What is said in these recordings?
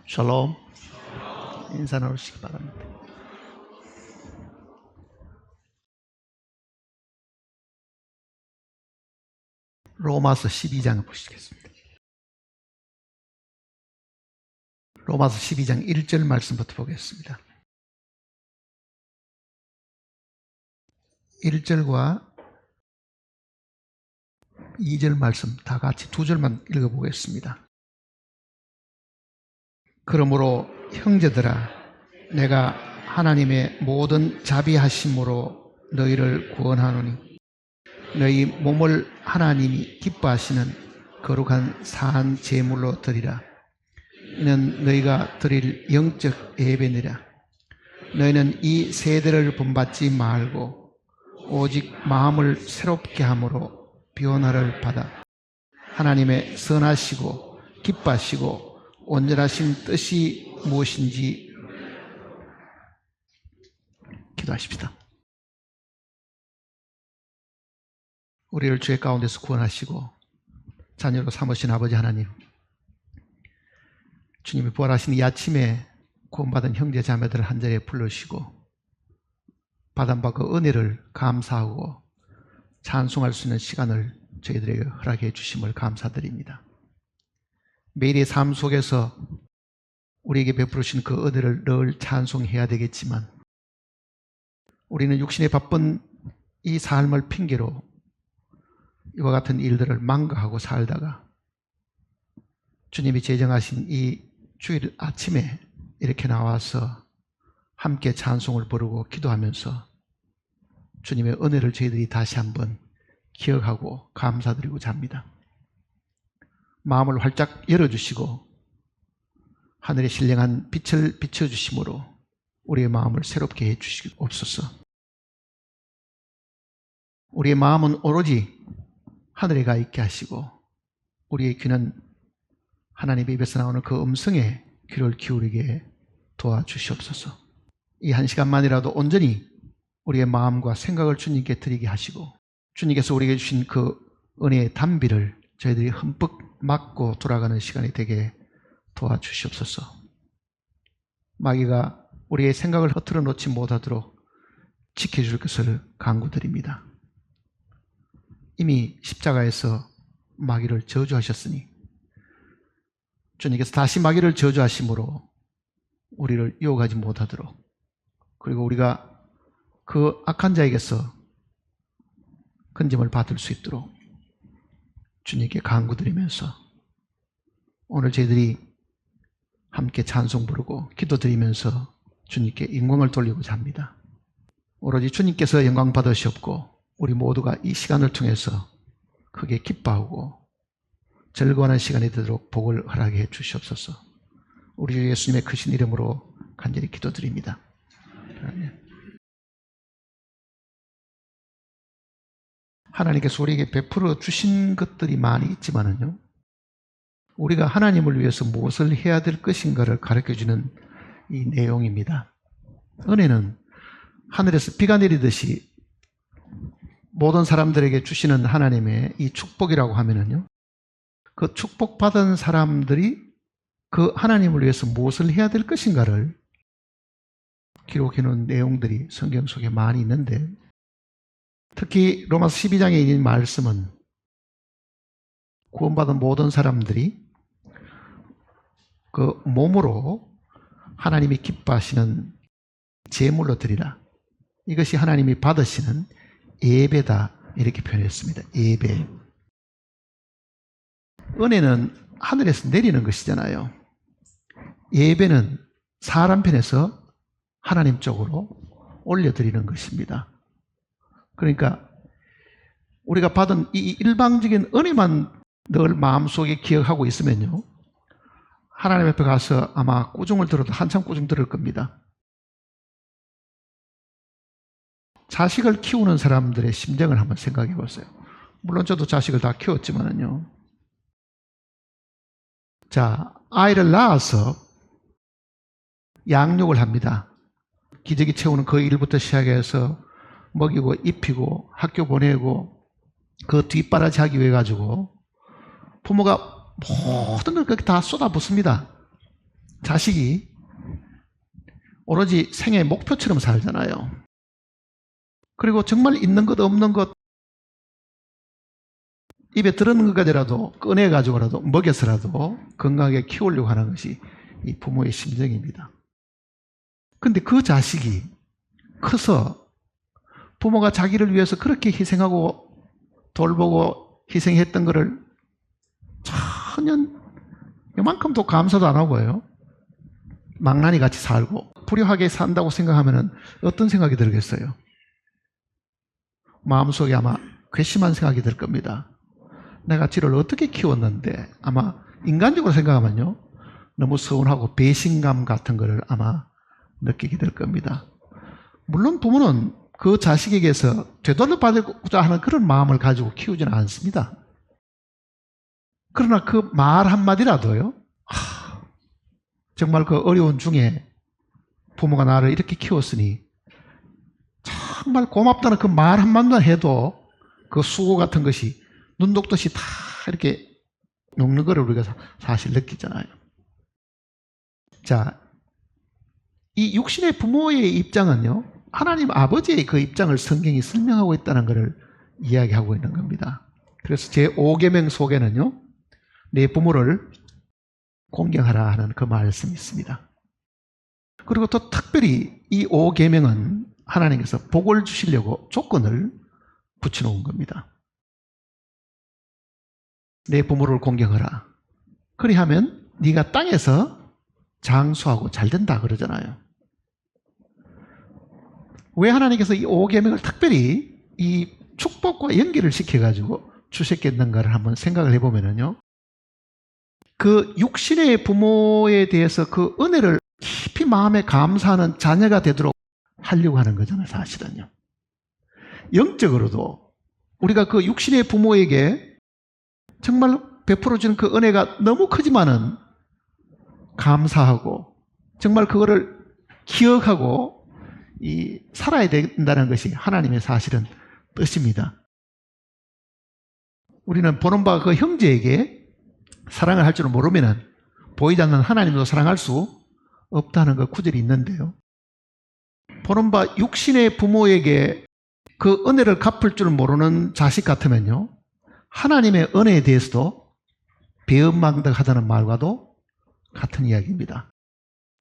샬롬. 인사 나누시기 바랍니다. 로마서 12장을 보시겠습니다. 로마서 12장 1절 말씀부터 보겠습니다. 1절과 2절 말씀 다 같이 두 절만 읽어보겠습니다. 그러므로 형제들아, 내가 하나님의 모든 자비하심으로 너희를 구원하노니 너희 몸을 하나님이 기뻐하시는 거룩한 사한 제물로 드리라. 이는 너희가 드릴 영적 예배니라. 너희는 이 세대를 본받지 말고 오직 마음을 새롭게 함으로 변화를 받아 하나님의 선하시고 기뻐하시고 온전하신 뜻이 무엇인지 기도하십시다. 우리를 죄 가운데서 구원하시고 자녀로 삼으신 아버지 하나님, 주님이 부활하신 이 아침에 구원받은 형제 자매들을 한자리에 부르시고 받은 바 그 은혜를 감사하고 찬송할 수 있는 시간을 저희들에게 허락해 주심을 감사드립니다. 매일의 삶 속에서 우리에게 베푸신 그 은혜를 늘 찬송해야 되겠지만 우리는 육신의 바쁜 이 삶을 핑계로 이와 같은 일들을 망각하고 살다가 주님이 제정하신 이 주일 아침에 이렇게 나와서 함께 찬송을 부르고 기도하면서 주님의 은혜를 저희들이 다시 한번 기억하고 감사드리고자 합니다. 마음을 활짝 열어주시고 하늘의 신령한 빛을 비춰주심으로 우리의 마음을 새롭게 해주시옵소서. 우리의 마음은 오로지 하늘에 가 있게 하시고 우리의 귀는 하나님의 입에서 나오는 그 음성에 귀를 기울이게 도와주시옵소서. 이 한 시간만이라도 온전히 우리의 마음과 생각을 주님께 드리게 하시고 주님께서 우리에게 주신 그 은혜의 단비를 저희들이 흠뻑 맞고 돌아가는 시간이 되게 도와주시옵소서. 마귀가 우리의 생각을 흐트러 놓지 못하도록 지켜줄 것을 간구드립니다. 이미 십자가에서 마귀를 저주하셨으니 주님께서 다시 마귀를 저주하심으로 우리를 유혹하지 못하도록, 그리고 우리가 그 악한 자에게서 건짐을 받을 수 있도록 주님께 간구드리면서 오늘 저희들이 함께 찬송 부르고 기도드리면서 주님께 영광을 돌리고자 합니다. 오로지 주님께서 영광 받으시옵고 우리 모두가 이 시간을 통해서 크게 기뻐하고 즐거워하는 시간이 되도록 복을 허락해 주시옵소서. 우리 주 예수님의 크신 이름으로 간절히 기도드립니다. 아멘. 하나님께서 우리에게 베풀어 주신 것들이 많이 있지만은요, 우리가 하나님을 위해서 무엇을 해야 될 것인가를 가르쳐주는 이 내용입니다. 은혜는 하늘에서 비가 내리듯이 모든 사람들에게 주시는 하나님의 이 축복이라고 하면은요, 그 축복받은 사람들이 그 하나님을 위해서 무엇을 해야 될 것인가를 기록해 놓은 내용들이 성경 속에 많이 있는데, 특히 로마서 12장에 있는 말씀은 구원받은 모든 사람들이 그 몸으로 하나님이 기뻐하시는 제물로 드리라. 이것이 하나님이 받으시는 예배다, 이렇게 표현했습니다. 예배. 은혜는 하늘에서 내리는 것이잖아요. 예배는 사람 편에서 하나님 쪽으로 올려드리는 것입니다. 그러니까 우리가 받은 이 일방적인 은혜만 늘 마음속에 기억하고 있으면요, 하나님 앞에 가서 아마 꾸중을 들어도 한참 꾸중 들을 겁니다. 자식을 키우는 사람들의 심정을 한번 생각해 보세요. 물론 저도 자식을 다 키웠지만은요, 자, 아이를 낳아서 양육을 합니다. 기저귀 채우는 그 일부터 시작해서 먹이고 입히고 학교 보내고 그 뒷바라지 하기 위해 가지고 부모가 모든 걸 그렇게 다 쏟아붓습니다. 자식이 오로지 생애의 목표처럼 살잖아요. 그리고 정말 있는 것 없는 것 입에 들어는 것까지라도 꺼내가지고라도 먹여서라도 건강하게 키우려고 하는 것이 이 부모의 심정입니다. 근데 그 자식이 커서 부모가 자기를 위해서 그렇게 희생하고 돌보고 희생했던 것을 전혀 이만큼도 감사도 안 하고요. 망나니 같이 살고 불효하게 산다고 생각하면 어떤 생각이 들겠어요? 마음속에 아마 괘씸한 생각이 들 겁니다. 내가 지를 어떻게 키웠는데 아마 인간적으로 생각하면요. 너무 서운하고 배신감 같은 것을 아마 느끼게 될 겁니다. 물론 부모는 그 자식에게서 되돌려 받고자 하는 그런 마음을 가지고 키우지는 않습니다. 그러나 그 말 한마디라도요. 정말 그 어려운 중에 부모가 나를 이렇게 키웠으니 정말 고맙다는 그 말 한마디만 해도 그 수고 같은 것이 눈 녹듯이 다 이렇게 녹는 걸 우리가 사실 느끼잖아요. 자, 이 육신의 부모의 입장은요, 하나님 아버지의 그 입장을 성경이 설명하고 있다는 것을 이야기하고 있는 겁니다. 그래서 제5계명 속에는요, 내 부모를 공경하라 하는 그 말씀이 있습니다. 그리고 또 특별히 이 5계명은 하나님께서 복을 주시려고 조건을 붙여놓은 겁니다. 내 부모를 공경하라. 그리하면 네가 땅에서 장수하고 잘된다 그러잖아요. 왜 하나님께서 이 5계명을 특별히 이 축복과 연결을 시켜가지고 주셨겠는가를 한번 생각을 해보면요. 그 육신의 부모에 대해서 그 은혜를 깊이 마음에 감사하는 자녀가 되도록 하려고 하는 거잖아요, 사실은요. 영적으로도 우리가 그 육신의 부모에게 정말 베풀어주는 그 은혜가 너무 크지만은 감사하고 정말 그거를 기억하고 살아야 된다는 것이 하나님의 사실은 뜻입니다. 우리는 보는 바 그 형제에게 사랑을 할 줄은 모르면은 보이지 않는 하나님도 사랑할 수 없다는 그 구절이 있는데요. 보는 바 육신의 부모에게 그 은혜를 갚을 줄 모르는 자식 같으면요. 하나님의 은혜에 대해서도 배은망덕하다는 말과도 같은 이야기입니다.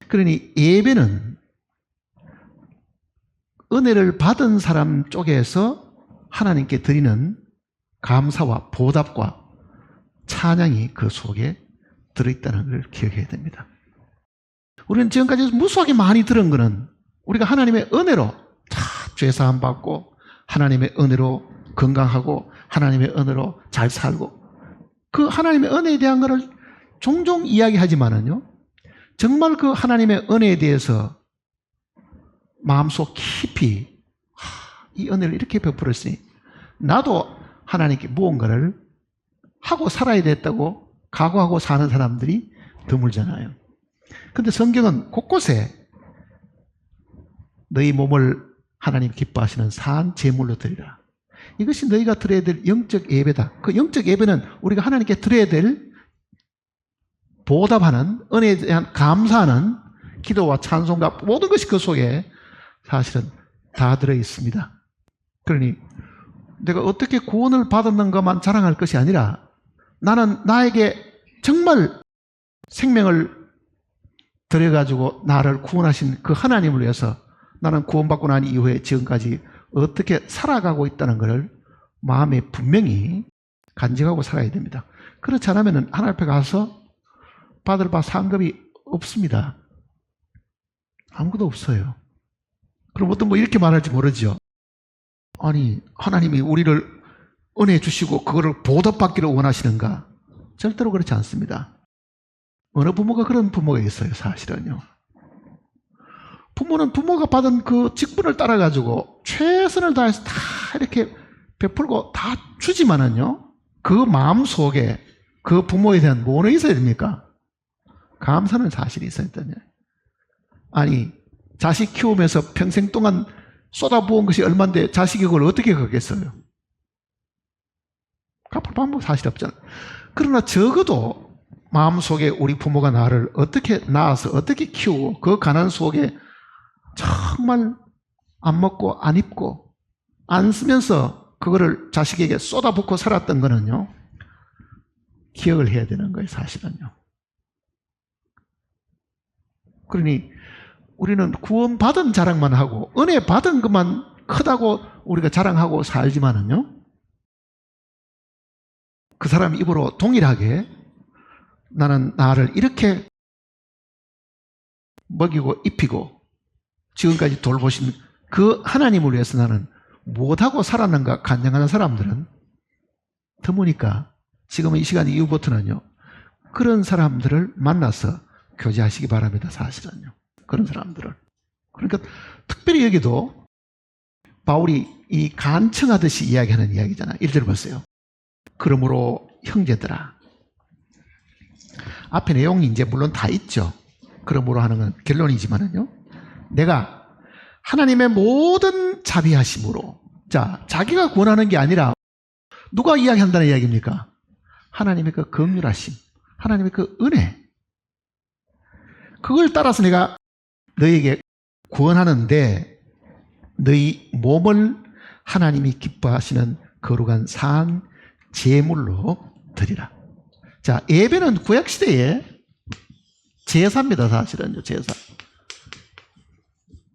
그러니 예배는 은혜를 받은 사람 쪽에서 하나님께 드리는 감사와 보답과 찬양이 그 속에 들어있다는 걸 기억해야 됩니다. 우리는 지금까지 무수하게 많이 들은 것은 우리가 하나님의 은혜로 다 죄사함 받고 하나님의 은혜로 건강하고 하나님의 은혜로 잘 살고 그 하나님의 은혜에 대한 것을 종종 이야기하지만은요. 정말 그 하나님의 은혜에 대해서 마음속 깊이 이 은혜를 이렇게 베풀었으니 나도 하나님께 무언가를 하고 살아야 됐다고 각오하고 사는 사람들이 드물잖아요. 근데 성경은 곳곳에 너희 몸을 하나님 기뻐하시는 산 제물로 드리라. 이것이 너희가 드려야 될 영적 예배다. 그 영적 예배는 우리가 하나님께 드려야 될 보답하는 은혜에 대한 감사하는 기도와 찬송과 모든 것이 그 속에 사실은 다 들어 있습니다. 그러니 내가 어떻게 구원을 받았는가만 자랑할 것이 아니라 나는 나에게 정말 생명을 들여가지고 나를 구원하신 그 하나님을 위해서 나는 구원받고 난 이후에 지금까지 어떻게 살아가고 있다는 것을 마음에 분명히 간직하고 살아야 됩니다. 그렇지 않으면 하나님 앞에 가서 받을 바 상급이 없습니다. 아무것도 없어요. 그럼 어떤 뭐 이렇게 말할지 모르죠. 아니 하나님이 우리를 은혜 주시고 그거를 보답받기를 원하시는가? 절대로 그렇지 않습니다. 어느 부모가 그런 부모가 있어요, 사실은요. 부모는 부모가 받은 그 직분을 따라가지고 최선을 다해서 다 이렇게 베풀고 다 주지만은요, 그 마음 속에 그 부모에 대한 뭐는 있어야 됩니까? 감사는 사실이 있어야 되냐. 아니, 자식 키우면서 평생 동안 쏟아부은 것이 얼만데 자식이 그걸 어떻게 갚겠어요? 갚을 방법 사실 없잖아요. 그러나 적어도 마음속에 우리 부모가 나를 어떻게 낳아서 어떻게 키우고 그 가난 속에 정말 안 먹고 안 입고 안 쓰면서 그거를 자식에게 쏟아붓고 살았던 거는요, 기억을 해야 되는 거예요, 사실은요. 그러니 우리는 구원받은 자랑만 하고 은혜 받은 것만 크다고 우리가 자랑하고 살지만은요, 그 사람 입으로 동일하게 나는 나를 이렇게 먹이고 입히고 지금까지 돌보신 그 하나님을 위해서 나는 못하고 살았는가 간증하는 사람들은 드무니까 지금은 이 시간 이후부터는요, 그런 사람들을 만나서 교제하시기 바랍니다. 사실은요, 그런 사람들을. 그러니까 특별히 여기도 바울이 이 간청하듯이 이야기하는 이야기잖아요. 1절 보세요. 그러므로 형제들아. 앞에 내용이 이제 물론 다 있죠. 그러므로 하는 건 결론이지만은요, 내가 하나님의 모든 자비하심으로, 자, 자기가 구원하는 게 아니라 누가 이야기한다는 이야기입니까? 하나님의 그 긍휼하심, 하나님의 그 은혜, 그걸 따라서 내가 너희에게 구원하는데 너희 몸을 하나님이 기뻐하시는 거룩한 산 제물로 드리라. 자, 예배는 구약시대에 제사입니다. 사실은요, 제사.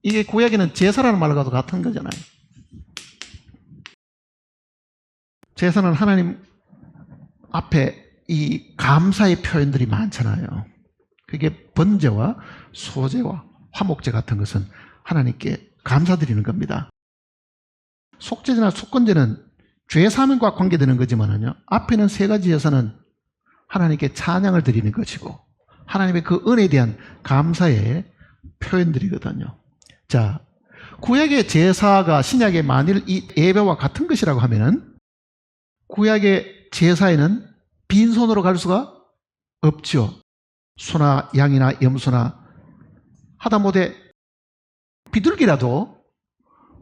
이게 구약에는 제사라는 말과도 같은 거잖아요. 제사는 하나님 앞에 이 감사의 표현들이 많잖아요. 그게 번제와 소제와 화목제 같은 것은 하나님께 감사드리는 겁니다. 속죄제나 속건제는 죄사함과 관계되는 거지만은요, 앞에는 세 가지 제사는 하나님께 찬양을 드리는 것이고 하나님의 그 은혜에 대한 감사의 표현들이거든요. 자, 구약의 제사가 신약의 만일 이 예배와 같은 것이라고 하면은 구약의 제사에는 빈손으로 갈 수가 없죠. 소나 양이나 염소나 하다못해 비둘기라도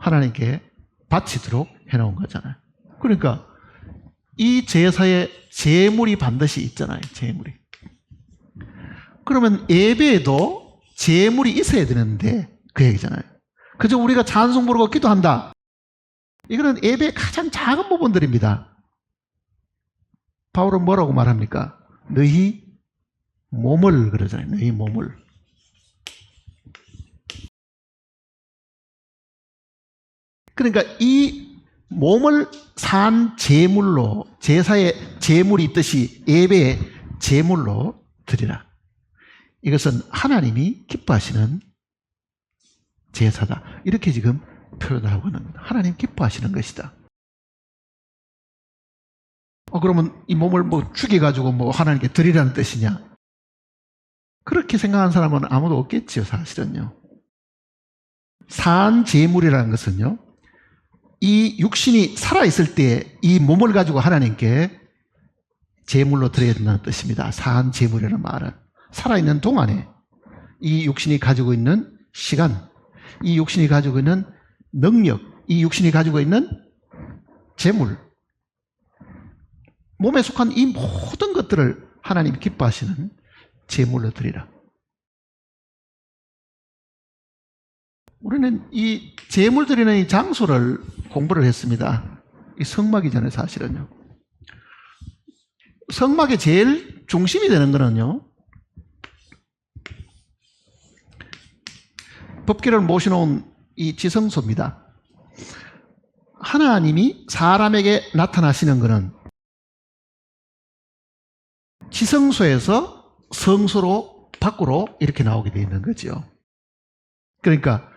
하나님께 바치도록 해놓은 거잖아요. 그러니까 이 제사에 제물이 반드시 있잖아요. 제물이. 그러면 예배에도 제물이 있어야 되는데 그 얘기잖아요. 그저 우리가 찬송 부르고 기도한다, 이거는 예배의 가장 작은 부분들입니다. 바울은 뭐라고 말합니까? 너희 몸을 그러잖아요. 너희 몸을. 그러니까 이 몸을 산 제물로, 제사에 제물이 있듯이 예배에 제물로 드리라. 이것은 하나님이 기뻐하시는 제사다. 이렇게 지금 표현을 하고 있는 겁니다. 하나님 기뻐하시는 것이다. 그러면 이 몸을 뭐 죽여가지고 뭐 하나님께 드리라는 뜻이냐? 그렇게 생각하는 사람은 아무도 없겠죠, 사실은요. 산 제물이라는 것은요, 이 육신이 살아있을 때 이 몸을 가지고 하나님께 제물로 드려야 된다는 뜻입니다. 산 제물이라는 말은 살아있는 동안에 이 육신이 가지고 있는 시간, 이 육신이 가지고 있는 능력, 이 육신이 가지고 있는 재물, 몸에 속한 이 모든 것들을 하나님이 기뻐하시는 제물로 드리라. 우리는 이 제물 드리는 이 장소를 공부를 했습니다. 이 성막이잖아요, 사실은요. 성막의 제일 중심이 되는 거는요, 법궤를 모셔놓은 이 지성소입니다. 하나님이 사람에게 나타나시는 것은 지성소에서 성소로 밖으로 이렇게 나오게 되어 있는 거죠. 그러니까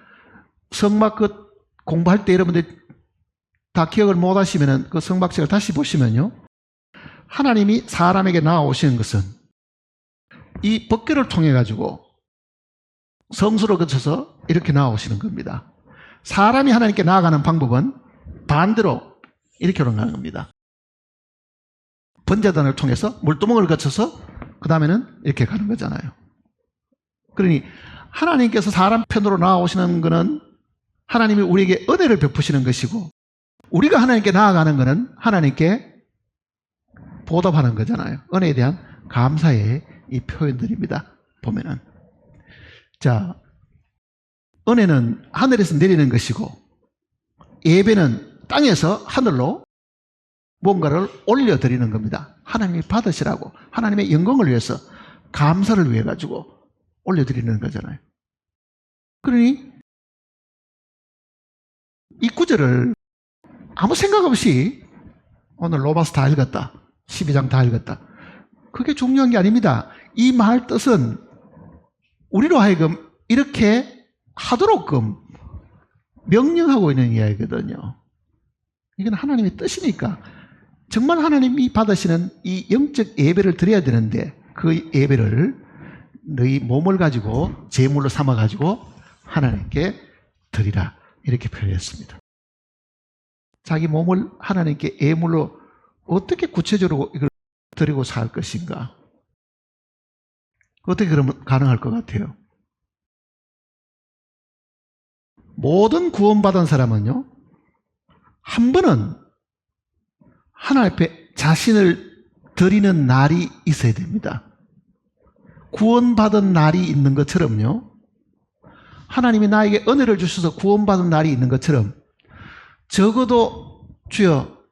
성막 그 공부할 때 여러분들 다 기억을 못 하시면은 그 성막책을 다시 보시면요, 하나님이 사람에게 나아오시는 것은 이 법궤를 통해 가지고 성소로 거쳐서 이렇게 나아오시는 겁니다. 사람이 하나님께 나아가는 방법은 반대로 이렇게 나가는 겁니다. 번제단을 통해서 물두멍을 거쳐서 그 다음에는 이렇게 가는 거잖아요. 그러니 하나님께서 사람 편으로 나아오시는 것은 하나님이 우리에게 은혜를 베푸시는 것이고, 우리가 하나님께 나아가는 것은 하나님께 보답하는 거잖아요. 은혜에 대한 감사의 이 표현들입니다. 보면은. 자, 은혜는 하늘에서 내리는 것이고 예배는 땅에서 하늘로 뭔가를 올려드리는 겁니다. 하나님이 받으시라고, 하나님의 영광을 위해서, 감사를 위해 가지고 올려드리는 거잖아요. 그러니 이 구절을 아무 생각 없이 오늘 로마서 다 읽었다, 12장 다 읽었다, 그게 중요한 게 아닙니다. 이 말 뜻은 우리로 하여금 이렇게 하도록끔 명령하고 있는 이야기거든요. 이건 하나님의 뜻이니까 정말 하나님이 받으시는 이 영적 예배를 드려야 되는데 그 예배를 너희 몸을 가지고 제물로 삼아 가지고 하나님께 드리라, 이렇게 표현했습니다. 자기 몸을 하나님께 예물로 어떻게 구체적으로 이걸 드리고 살 것인가? 어떻게 그러면 가능할 것 같아요? 모든 구원받은 사람은요, 한 번은 하나님 앞에 자신을 드리는 날이 있어야 됩니다. 구원받은 날이 있는 것처럼요, 하나님이 나에게 은혜를 주셔서 구원받은 날이 있는 것처럼 적어도 주여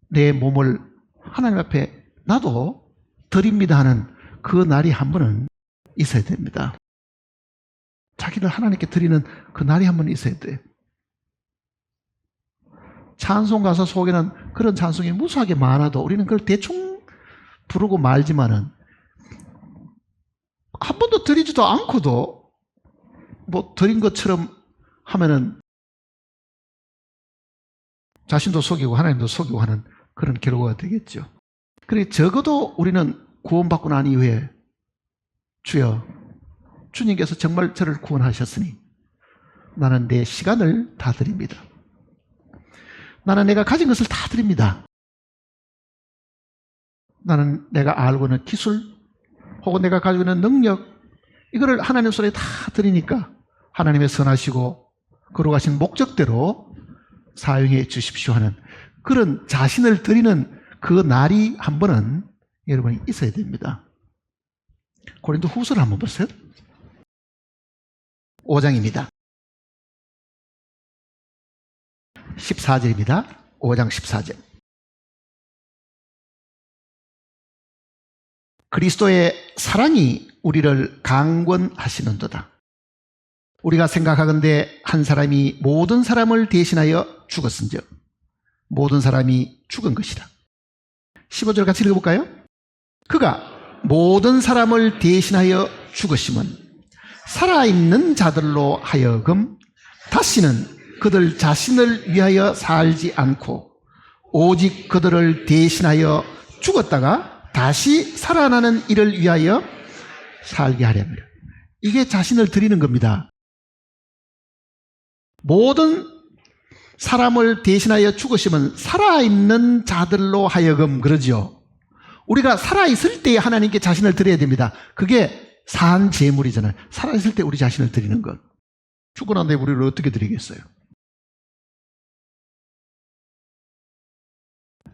내 몸을 하나님 앞에 나도 드립니다 하는 그 날이 한 번은 있어야 됩니다. 자기를 하나님께 드리는 그 날이 한 번 있어야 돼요. 찬송 가사 속에는 그런 찬송이 무수하게 많아도 우리는 그걸 대충 부르고 말지만은 한 번도 드리지도 않고도 뭐 드린 것처럼 하면은 자신도 속이고 하나님도 속이고 하는 그런 결과가 되겠죠. 그러니 적어도 우리는 구원받고 난 이후에 주여 주님께서 정말 저를 구원하셨으니 나는 내 시간을 다 드립니다. 나는 내가 가진 것을 다 드립니다. 나는 내가 알고 있는 기술 혹은 내가 가지고 있는 능력, 이거를 하나님 손에 다 드리니까 하나님의 선하시고 거룩하신 목적대로 사용해 주십시오 하는 그런 자신을 드리는 그 날이 한 번은 여러분이 있어야 됩니다. 고린도 후서를 한번 보세요. 5장입니다. 14절입니다. 5장 14절. 그리스도의 사랑이 우리를 강권하시는도다. 우리가 생각하건대 한 사람이 모든 사람을 대신하여 죽었은즉 모든 사람이 죽은 것이라. 15절 같이 읽어볼까요? 그가 모든 사람을 대신하여 죽으심은 살아있는 자들로 하여금 다시는 그들 자신을 위하여 살지 않고 오직 그들을 대신하여 죽었다가 다시 살아나는 이를 위하여 살게 하렵니다. 이게 자신을 드리는 겁니다. 모든 사람을 대신하여 죽으시면 살아있는 자들로 하여금, 그러죠. 우리가 살아있을 때 하나님께 자신을 드려야 됩니다. 그게 산 제물이잖아요. 살아있을 때 우리 자신을 드리는 것. 죽고 난 다음에 우리를 어떻게 드리겠어요?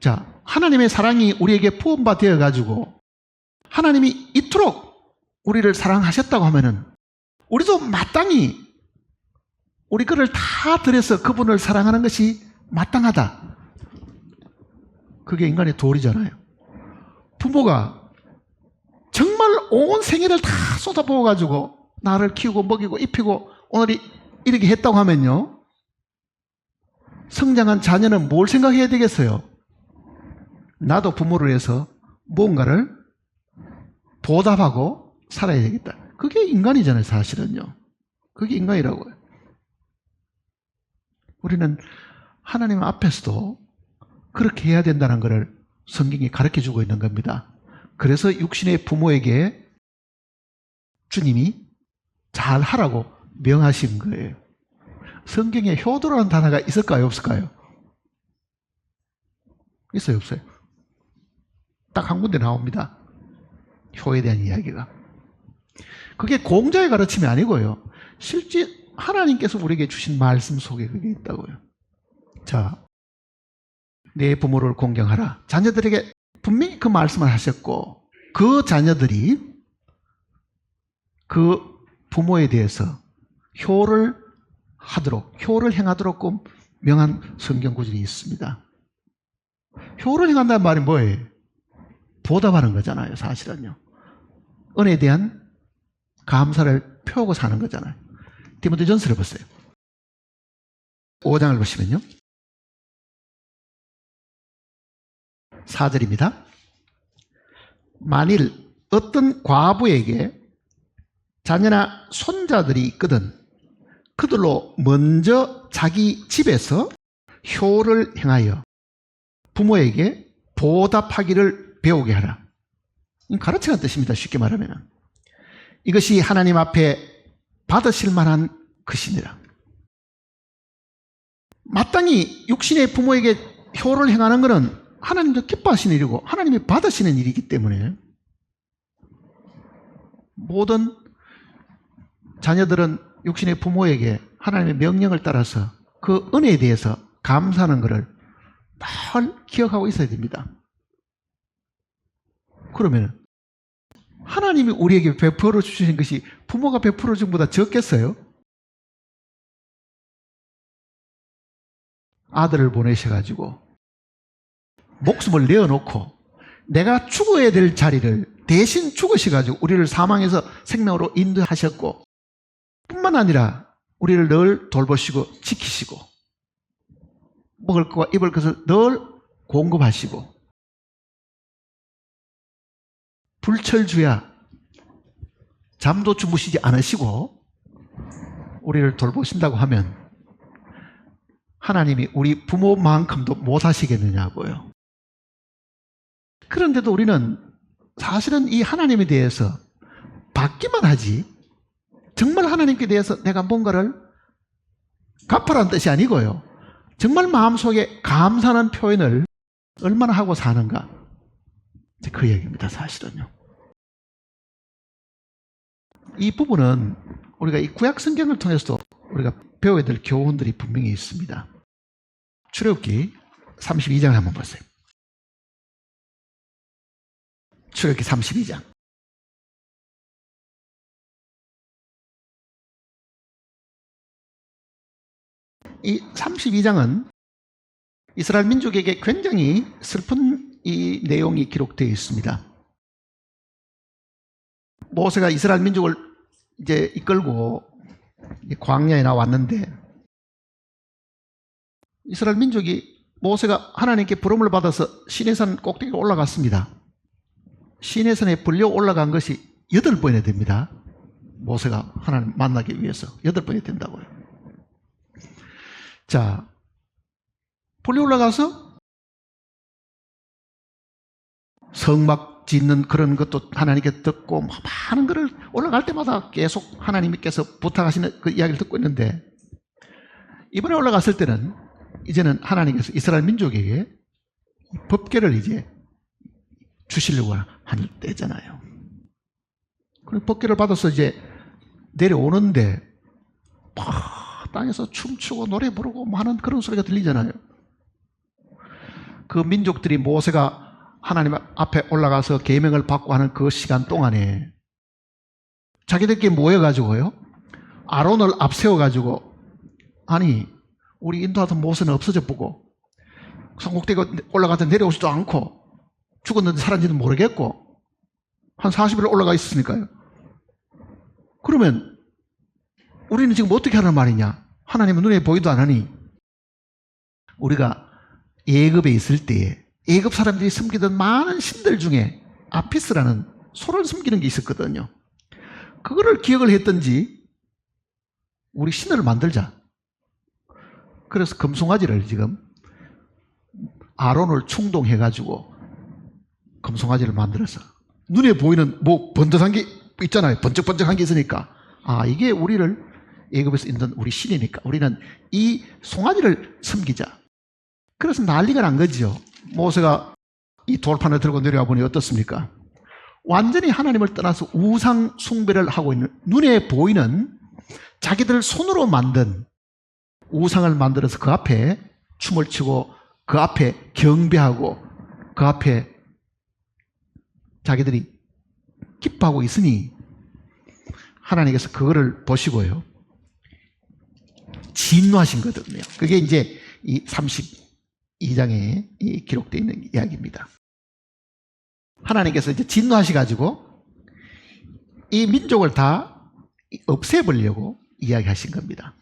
자, 하나님의 사랑이 우리에게 부음받아 가지고 하나님이 이토록 우리를 사랑하셨다고 하면은 우리도 마땅히 우리 그를 다 드려서 그분을 사랑하는 것이 마땅하다. 그게 인간의 도리잖아요. 부모가 정말 온 생애를 다 쏟아부어 가지고 나를 키우고 먹이고 입히고 오늘 이렇게 했다고 하면요, 성장한 자녀는 뭘 생각해야 되겠어요? 나도 부모를 위해서 뭔가를 보답하고 살아야 되겠다. 그게 인간이잖아요, 사실은요. 그게 인간이라고요. 우리는 하나님 앞에서도 그렇게 해야 된다는 것을 성경이 가르쳐주고 있는 겁니다. 그래서 육신의 부모에게 주님이 잘 하라고 명하신 거예요. 성경에 효도라는 단어가 있을까요, 없을까요? 있어요, 없어요? 딱 한 군데 나옵니다. 효에 대한 이야기가. 그게 공자의 가르침이 아니고요, 실제 하나님께서 우리에게 주신 말씀 속에 그게 있다고요. 자, 내 부모를 공경하라. 자녀들에게 분명히 그 말씀을 하셨고 그 자녀들이 그 부모에 대해서 효를 행하도록 명한 성경 구절이 있습니다. 효를 행한다는 말이 뭐예요? 보답하는 거잖아요, 사실은요. 은혜에 대한 감사를 표하고 사는 거잖아요. 디모데전서를 보세요. 5장을 보시면요. 4절입니다. 만일 어떤 과부에게 자녀나 손자들이 있거든 그들로 먼저 자기 집에서 효를 행하여 부모에게 보답하기를 배우게 하라. 가르치는 뜻입니다. 쉽게 말하면. 이것이 하나님 앞에 받으실 만한 것이니라. 마땅히 육신의 부모에게 효를 행하는 것은 하나님도 기뻐하시는 일이고 하나님이 받으시는 일이기 때문에 모든 자녀들은 육신의 부모에게 하나님의 명령을 따라서 그 은혜에 대해서 감사하는 것을 늘 기억하고 있어야 됩니다. 그러면 하나님이 우리에게 베풀어 주시는 것이 부모가 베풀어 준 것보다 적겠어요? 아들을 보내셔가지고 목숨을 내어놓고 내가 죽어야 될 자리를 대신 죽으셔가지고 우리를 사망에서 생명으로 인도하셨고 뿐만 아니라 우리를 늘 돌보시고 지키시고 먹을 것과 입을 것을 늘 공급하시고 불철주야 잠도 주무시지 않으시고 우리를 돌보신다고 하면 하나님이 우리 부모만큼도 못하시겠느냐고요. 그런데도 우리는 사실은 이 하나님에 대해서 받기만 하지 정말 하나님께 대해서 내가 뭔가를 갚으라는 뜻이 아니고요. 정말 마음속에 감사하는 표현을 얼마나 하고 사는가. 그 얘기입니다. 사실은요. 이 부분은 우리가 이 구약 성경을 통해서도 우리가 배워야 될 교훈들이 분명히 있습니다. 출애굽기 32장을 한번 보세요. 출애굽기 32장. 이 32장은 이스라엘 민족에게 굉장히 슬픈 이 내용이 기록되어 있습니다. 모세가 이스라엘 민족을 이제 이끌고 광야에 나왔는데 이스라엘 민족이 모세가 하나님께 부름을 받아서 시내산 꼭대기에 올라갔습니다. 시내산에 불려 올라간 것이 8번이나 됩니다. 모세가 하나님 만나기 위해서 8번이 된다고요. 자, 불려 올라가서 성막 짓는 그런 것도 하나님께 듣고 많은 것을 올라갈 때마다 계속 하나님께서 부탁하시는 그 이야기를 듣고 있는데 이번에 올라갔을 때는 이제는 하나님께서 이스라엘 민족에게 법궤를 이제 주시려고 할 때잖아요. 그리고 법궤를 받아서 이제 내려오는데 땅에서 춤추고 노래 부르고 하는 그런 소리가 들리잖아요. 그 민족들이 모세가 하나님 앞에 올라가서 계명을 받고 하는 그 시간 동안에 자기들끼리 모여가지고요 아론을 앞세워가지고 아니 우리 인도하던 모세는 없어져 보고 산꼭대기 올라가서 내려오지도 않고 죽었는지 살았는지도 모르겠고 한 40일 올라가 있으니까요. 그러면 우리는 지금 어떻게 하는 말이냐? 하나님은 눈에 보이도 안 하니 우리가 애굽에 있을 때에 애굽 사람들이 섬기던 많은 신들 중에 아피스라는 소를 섬기는 게 있었거든요. 그거를 기억을 했던지 우리 신을 만들자. 그래서 금송아지를 지금 아론을 충동해가지고 금송아지를 만들어서 눈에 보이는 뭐 번듯한 게 있잖아요. 번쩍번쩍한 게 있으니까 이게 우리를 애굽에서 있는 우리 신이니까 우리는 이 송아지를 섬기자. 그래서 난리가 난 거죠. 모세가 이 돌판을 들고 내려와 보니 어떻습니까? 완전히 하나님을 떠나서 우상 숭배를 하고 있는 눈에 보이는 자기들 손으로 만든 우상을 만들어서 그 앞에 춤을 추고 그 앞에 경배하고 그 앞에 자기들이 기뻐하고 있으니 하나님께서 그거를 보시고요, 진노하신 거거든요. 그게 이제 이 32장에 기록되어 있는 이야기입니다. 하나님께서 이제 진노하셔가지고 이 민족을 다 없애버리려고 이야기하신 겁니다.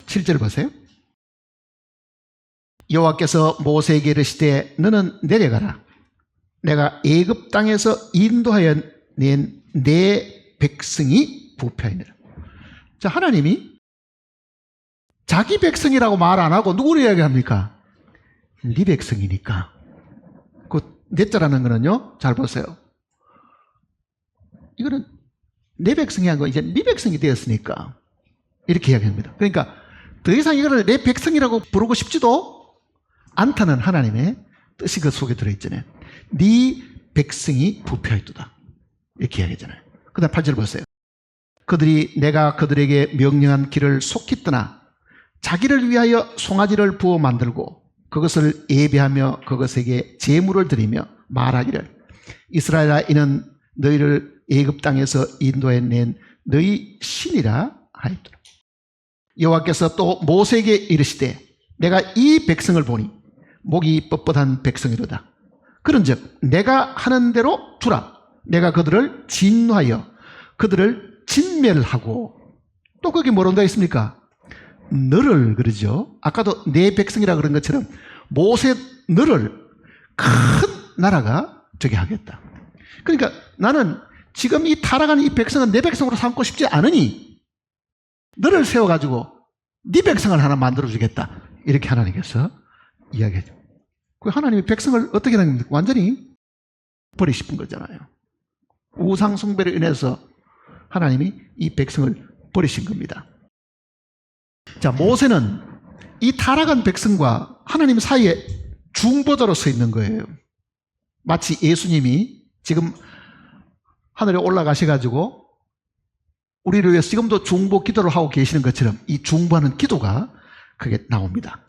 7절 보세요. 여호와께서 모세에게 이르시되 너는 내려가라. 내가 애굽 땅에서 인도하여 낸 내 백성이 부패하니라. 자, 하나님이 자기 백성이라고 말 안 하고 누구를 이야기합니까? 네 백성이니까. 그 넷자라는 거는요, 잘 보세요. 이거는 내 백성이 한 거 이제 네 백성이 되었으니까 이렇게 이야기합니다. 그러니까 더 이상 이거를 내 백성이라고 부르고 싶지도 않다는 하나님의 뜻이 그 속에 들어있잖아요. 네 백성이 부패하였도다 이렇게 이야기하잖아요. 그 다음 8절 보세요. 그들이 내가 그들에게 명령한 길을 속히 떠나 자기를 위하여 송아지를 부어 만들고 그것을 예배하며 그것에게 제물을 드리며 말하기를 이스라엘아 이는 너희를 애굽 땅에서 인도해 낸 너희 신이라 하였더라. 여호와께서 또 모세에게 이르시되 내가 이 백성을 보니 목이 뻣뻣한 백성이로다. 그런즉 내가 하는 대로 두라. 내가 그들을 진노하여 그들을 진멸하고 또 거기 뭐라고 되어 있습니까? 너를 그러죠. 아까도 내 백성이라 그런 것처럼 모세 너를 큰 나라가 되게 하겠다. 그러니까 나는 지금 이 타락한 이 백성은 내 백성으로 삼고 싶지 않으니 너를 세워가지고 네 백성을 하나 만들어주겠다. 이렇게 하나님께서 이야기하죠. 그 하나님이 백성을 어떻게 하는 겁니까? 완전히 버리시는 거잖아요. 우상 숭배로 인해서 하나님이 이 백성을 버리신 겁니다. 자, 모세는 이 타락한 백성과 하나님 사이에 중보자로 서 있는 거예요. 마치 예수님이 지금 하늘에 올라가셔가지고 우리를 위해서 지금도 중보 기도를 하고 계시는 것처럼 이 중보하는 기도가 그게 나옵니다.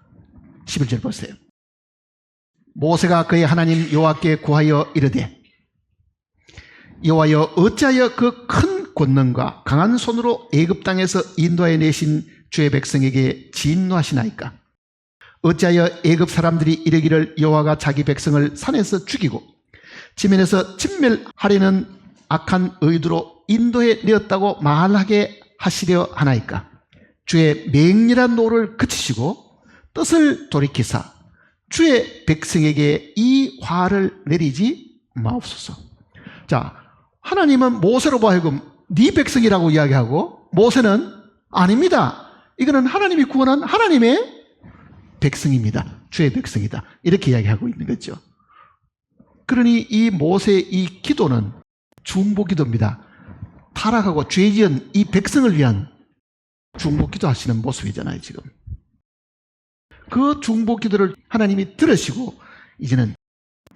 11절 보세요. 모세가 그의 하나님 여호와께 구하여 이르되 여호와여 어찌하여 그 큰 권능과 강한 손으로 애굽 땅에서 인도하여 내신 주의 백성에게 진노하시나이까? 어찌하여 애굽 사람들이 이르기를 여호와가 자기 백성을 산에서 죽이고 지면에서 진멸하려는 악한 의도로 인도해 내었다고 말하게 하시려 하나이까? 주의 맹렬한 노를 그치시고 뜻을 돌이키사 주의 백성에게 이 화를 내리지 마옵소서. 자, 하나님은 모세로 하여금 네 백성이라고 이야기하고 모세는 아닙니다. 이거는 하나님이 구원한 하나님의 백성입니다. 주의 백성이다. 이렇게 이야기하고 있는 거죠. 그러니 이 모세의 이 기도는 중보 기도입니다. 타락하고 죄 지은 이 백성을 위한 중보 기도하시는 모습이잖아요, 지금. 그 중보 기도를 하나님이 들으시고 이제는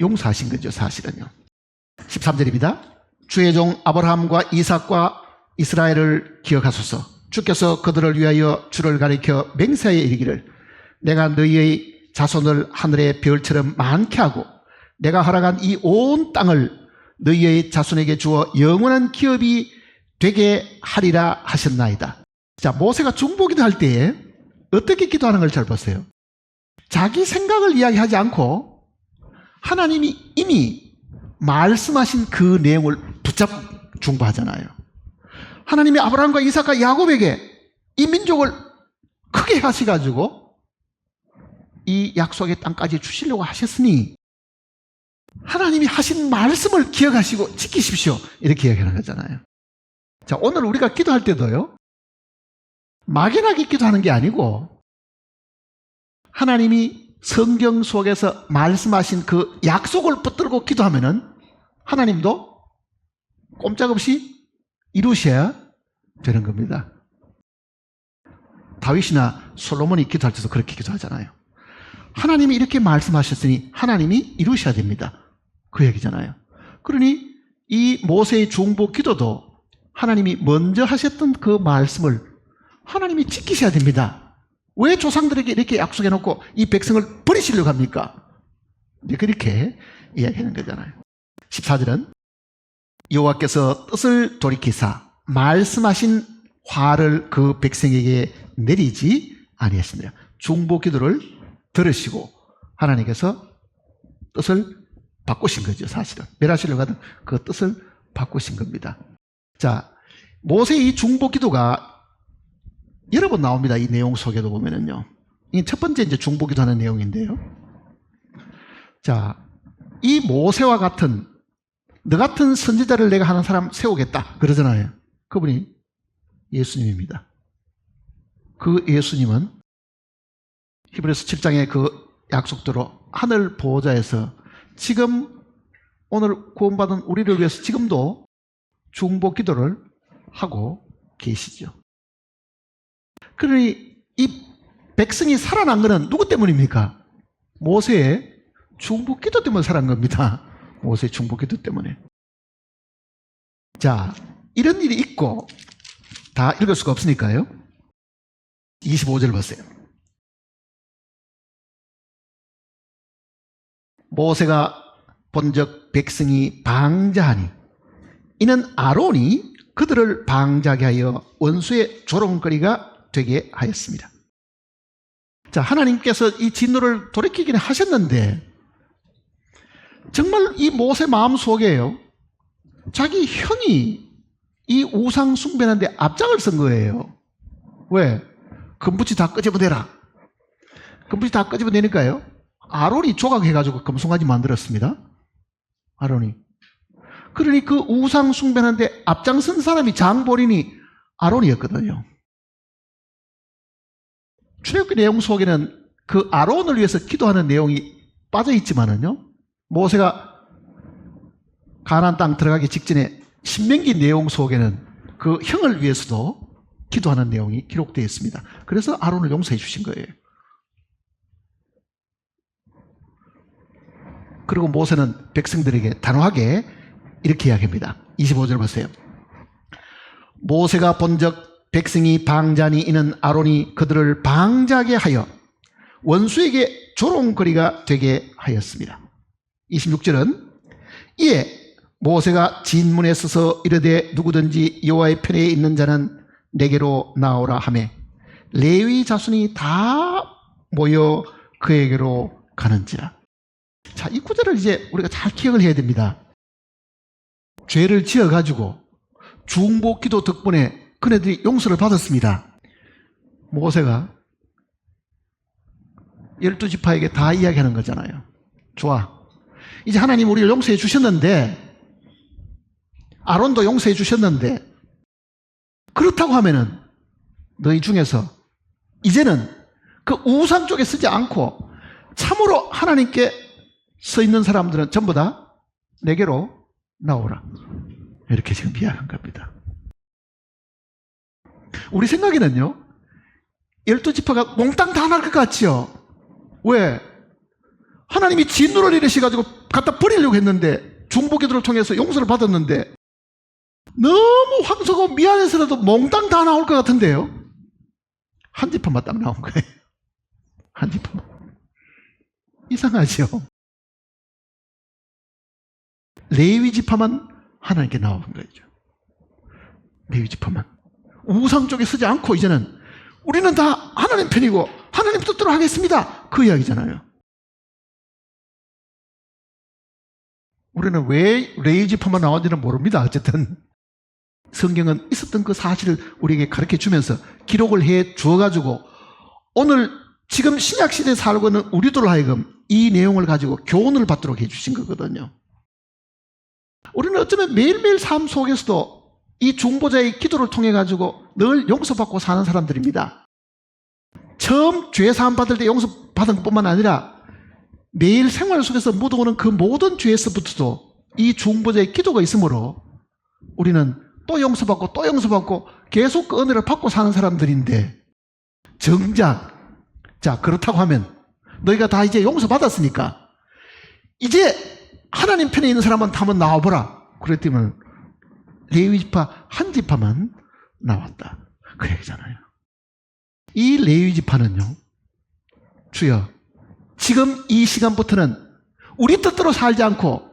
용서하신 거죠, 사실은요. 13절입니다. 주의 종 아브라함과 이삭과 이스라엘을 기억하소서. 주께서 그들을 위하여 주를 가리켜 맹세하여 이르기를 내가 너희의 자손을 하늘의 별처럼 많게 하고 내가 허락한 이 온 땅을 너희의 자손에게 주어 영원한 기업이 되게 하리라 하셨나이다. 자, 모세가 중보기도 할 때에 어떻게 기도하는 걸 잘 보세요. 자기 생각을 이야기하지 않고 하나님이 이미 말씀하신 그 내용을 붙잡고 중보하잖아요. 하나님이 아브라함과 이삭과 야곱에게 이 민족을 크게 하셔가지고 이 약속의 땅까지 주시려고 하셨으니 하나님이 하신 말씀을 기억하시고 지키십시오. 이렇게 이야기하는 거잖아요. 자, 오늘 우리가 기도할 때도요, 막연하게 기도하는 게 아니고 하나님이 성경 속에서 말씀하신 그 약속을 붙들고 기도하면은 하나님도 꼼짝없이 이루셔야 되는 겁니다. 다윗이나 솔로몬이 기도할 때도 그렇게 기도하잖아요. 하나님이 이렇게 말씀하셨으니 하나님이 이루셔야 됩니다. 그 얘기잖아요. 그러니 이 모세의 중보 기도도 하나님이 먼저 하셨던 그 말씀을 하나님이 지키셔야 됩니다. 왜 조상들에게 이렇게 약속해놓고 이 백성을 버리시려고 합니까? 이제 그렇게 이야기하는 거잖아요. 14절은 여호와께서 뜻을 돌이키사 말씀하신 화를 그 백성에게 내리지 아니하시니라. 중보 기도를 들으시고 하나님께서 뜻을 바꾸신 거죠. 사실은 멸하시려고 하던 그 뜻을 바꾸신 겁니다. 자, 모세의 이 중보 기도가 여러 번 나옵니다. 이 내용 속에도 보면은요. 이게 첫 번째 이제 중보 기도하는 내용인데요. 자, 이 모세와 같은 너 같은 선지자를 내가 하는 사람 세우겠다 그러잖아요. 그분이 예수님입니다. 그 예수님은 히브리서 7장의 그 약속대로 하늘 보호자에서 지금 오늘 구원받은 우리를 위해서 지금도 중보 기도를 하고 계시죠. 그러니 이 백성이 살아난 것은 누구 때문입니까? 모세의 중보 기도 때문에 살아난 겁니다. 모세의 중보 기도 때문에. 자, 이런 일이 있고 다 읽을 수가 없으니까요. 25절 보세요. 모세가 본적 백성이 방자하니 이는 아론이 그들을 방자하게 하여 원수의 조롱거리가 되게 하였습니다. 자, 하나님께서 이 진노를 돌이키기는 하셨는데 정말 이 모세 마음속에요, 자기 형이 이 우상 숭배하는데 앞장을 선 거예요. 왜? 금붙이 다 끄집어내라. 금붙이 다 끄집어내니까요, 아론이 조각해가지고 금송아지 만들었습니다. 아론이. 그러니 그 우상 숭배하는데 앞장선 사람이 장본인이 아론이었거든요. 출애굽기 내용 속에는 그 아론을 위해서 기도하는 내용이 빠져 있지만은요, 모세가 가나안 땅 들어가기 직전에 신명기 내용 속에는 그 형을 위해서도 기도하는 내용이 기록되어 있습니다. 그래서 아론을 용서해 주신 거예요. 그리고 모세는 백성들에게 단호하게 이렇게 이야기합니다. 25절 보세요. 모세가 본적 백성이 방자니 이는 아론이 그들을 방자하게 하여 원수에게 조롱거리가 되게 하였습니다. 26절은 이에 모세가 진문에 서서 이르되 누구든지 여호와의 편에 있는 자는 내게로 나오라 하매 레위 자손이 다 모여 그에게로 가는지라. 자, 이 구절을 이제 우리가 잘 기억을 해야 됩니다. 죄를 지어가지고 중보 기도 덕분에 그네들이 용서를 받았습니다. 모세가 12지파에게 다 이야기하는 거잖아요. 좋아, 이제 하나님 우리를 용서해 주셨는데, 아론도 용서해 주셨는데, 그렇다고 하면은 너희 중에서 이제는 그 우상 쪽에 쓰지 않고 참으로 하나님께 서 있는 사람들은 전부 다 내게로 나오라. 이렇게 지금 이야기한 겁니다. 우리 생각에는요, 12지파가 몽땅 다 날 것 같지요? 왜? 하나님이 진노를 이르셔가지고 갖다 버리려고 했는데, 중보기도를 통해서 용서를 받았는데 너무 황소고 미안해서라도 몽땅 다 나올 것 같은데요, 한 지파만 딱 나온 거예요. 한 지파만. 이상하죠? 레위 지파만 하나님께 나온 거죠. 레위 지파만. 우상 쪽에 서지 않고 이제는 우리는 다 하나님 편이고 하나님 뜻대로 하겠습니다, 그 이야기잖아요. 우리는 왜 레위 지파만 나온지는 모릅니다. 어쨌든 성경은 있었던 그 사실을 우리에게 가르쳐 주면서 기록을 해 주어가지고 오늘 지금 신약시대에 살고 있는 우리들 하여금 이 내용을 가지고 교훈을 받도록 해주신 거거든요. 우리는 어쩌면 매일매일 삶 속에서도 이 중보자의 기도를 통해 가지고 늘 용서받고 사는 사람들입니다. 처음 죄 사함 받을 때 용서받은 것뿐만 아니라 매일 생활 속에서 묻어오는 그 모든 죄에서부터도 이 중보자의 기도가 있으므로 우리는 또 용서받고 또 용서받고 계속 그 은혜를 받고 사는 사람들인데, 정작 자, 그렇다고 하면 너희가 다 이제 용서받았으니까 이제 하나님 편에 있는 사람은 한번 나와보라. 그랬더니 레위 지파 한 지파만 나왔다, 그 얘기잖아요. 이 레위 지파는요, 주여 지금 이 시간부터는 우리 뜻대로 살지 않고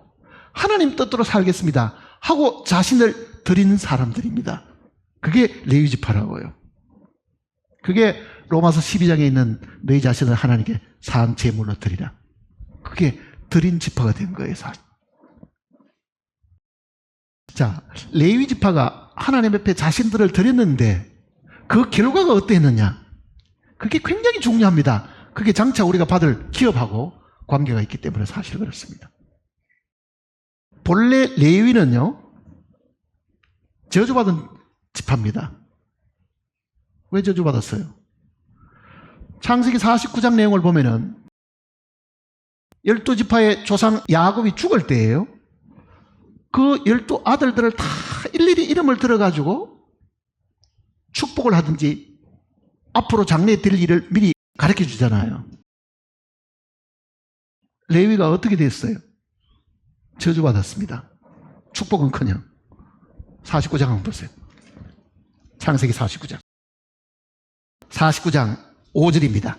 하나님 뜻대로 살겠습니다, 하고 자신을 드리는 사람들입니다. 그게 레위 지파라고요. 그게 로마서 12장에 있는 너희 자신을 하나님께 산 제물로 드리라. 그게 드린 지파가 된 거예요, 사실. 자, 레위 지파가 하나님 앞에 자신들을 드렸는데 그 결과가 어땠느냐? 그게 굉장히 중요합니다. 그게 장차 우리가 받을 기업하고 관계가 있기 때문에 사실 그렇습니다. 본래 레위는요, 저주받은 지파입니다. 왜 저주받았어요? 창세기 49장 내용을 보면은 12지파의 조상 야곱이 죽을 때예요. 그 12아들들을 다 일일이 이름을 들어가지고 축복을 하든지 앞으로 장래에 될 일을 미리 가르쳐 주잖아요. 레위가 어떻게 됐어요? 저주받았습니다. 축복은커녕. 49장 한번 보세요. 창세기 49장. 49장 5절입니다.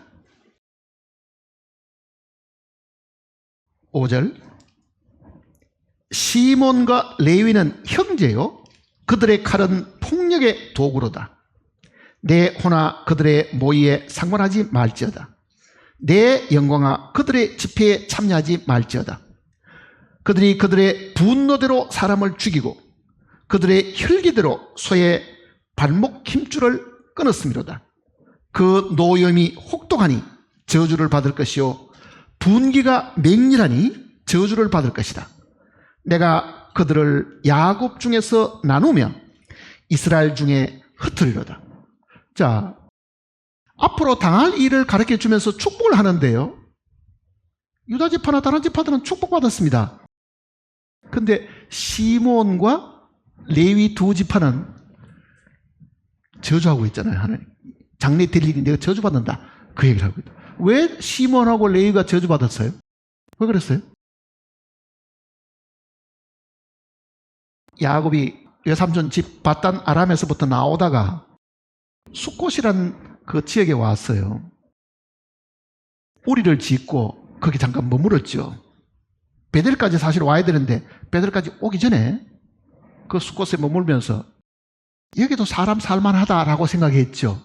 5절. 시몬과 레위는 형제요, 그들의 칼은 폭력의 도구로다. 내 호나 그들의 모의에 상관하지 말지어다. 내 영광아 그들의 집회에 참여하지 말지어다. 그들이 그들의 분노대로 사람을 죽이고 그들의 혈기대로 소의 발목 힘줄을 끊었음이로다. 그 노염이 혹독하니 저주를 받을 것이요 분기가 맹렬하니 저주를 받을 것이다. 내가 그들을 야곱 중에서 나누며 이스라엘 중에 흩으리로다. 자, 앞으로 당할 일을 가르쳐 주면서 축복을 하는데요, 유다 지파나 다른 지파들은 축복받았습니다. 근데 시몬과 레위 두 지파는 저주하고 있잖아요. 하나님, 장래 될 일이 내가 저주받는다, 그 얘기를 하고 있다. 왜 시몬하고 레위가 저주받았어요? 왜 그랬어요? 야곱이 외삼촌 집 바단 아람에서부터 나오다가 숫곳이라는 그 지역에 왔어요. 우리를 짓고 거기 잠깐 머물었죠. 베델까지 사실 와야 되는데 베델까지 오기 전에 그 숫곳에 머물면서 여기도 사람 살만하다라고 생각했죠.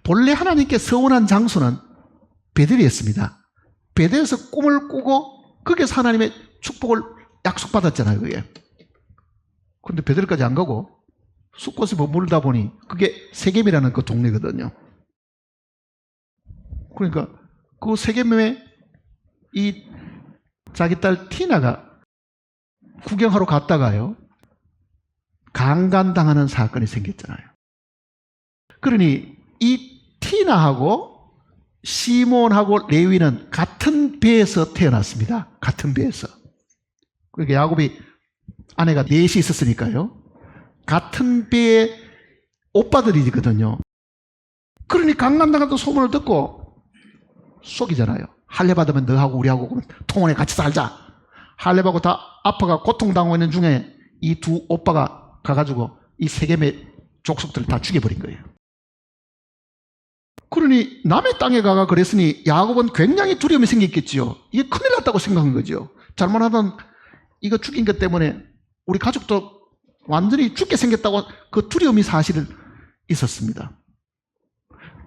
본래 하나님께 서원한 장소는 베델이었습니다. 베델에서 꿈을 꾸고 거기서 하나님의 축복을 약속받았잖아요. 그게. 그런데 베델까지 안 가고 숫곳에 머물다 보니 그게 세겜이라는 그 동네거든요. 그러니까 그 세겜에 이 자기 딸 티나가 구경하러 갔다가요, 강간당하는 사건이 생겼잖아요. 그러니 이 티나하고 시몬하고 레위는 같은 배에서 태어났습니다. 같은 배에서. 그러니까 야곱이 아내가 넷이 있었으니까요, 같은 배의 오빠들이거든요. 그러니 강간당한다는 소문을 듣고 속이잖아요. 할례 받으면 너하고 우리하고 통원에 같이 살자. 할례 받고 다 아빠가 고통당하고 있는 중에 이 두 오빠가 가가지고 이 세겜의 족속들을 다 죽여버린 거예요. 그러니 남의 땅에 가가 그랬으니 야곱은 굉장히 두려움이 생겼겠지요. 이게 큰일 났다고 생각한 거죠. 잘못하던 이거 죽인 것 때문에 우리 가족도 완전히 죽게 생겼다고 그 두려움이 사실은 있었습니다.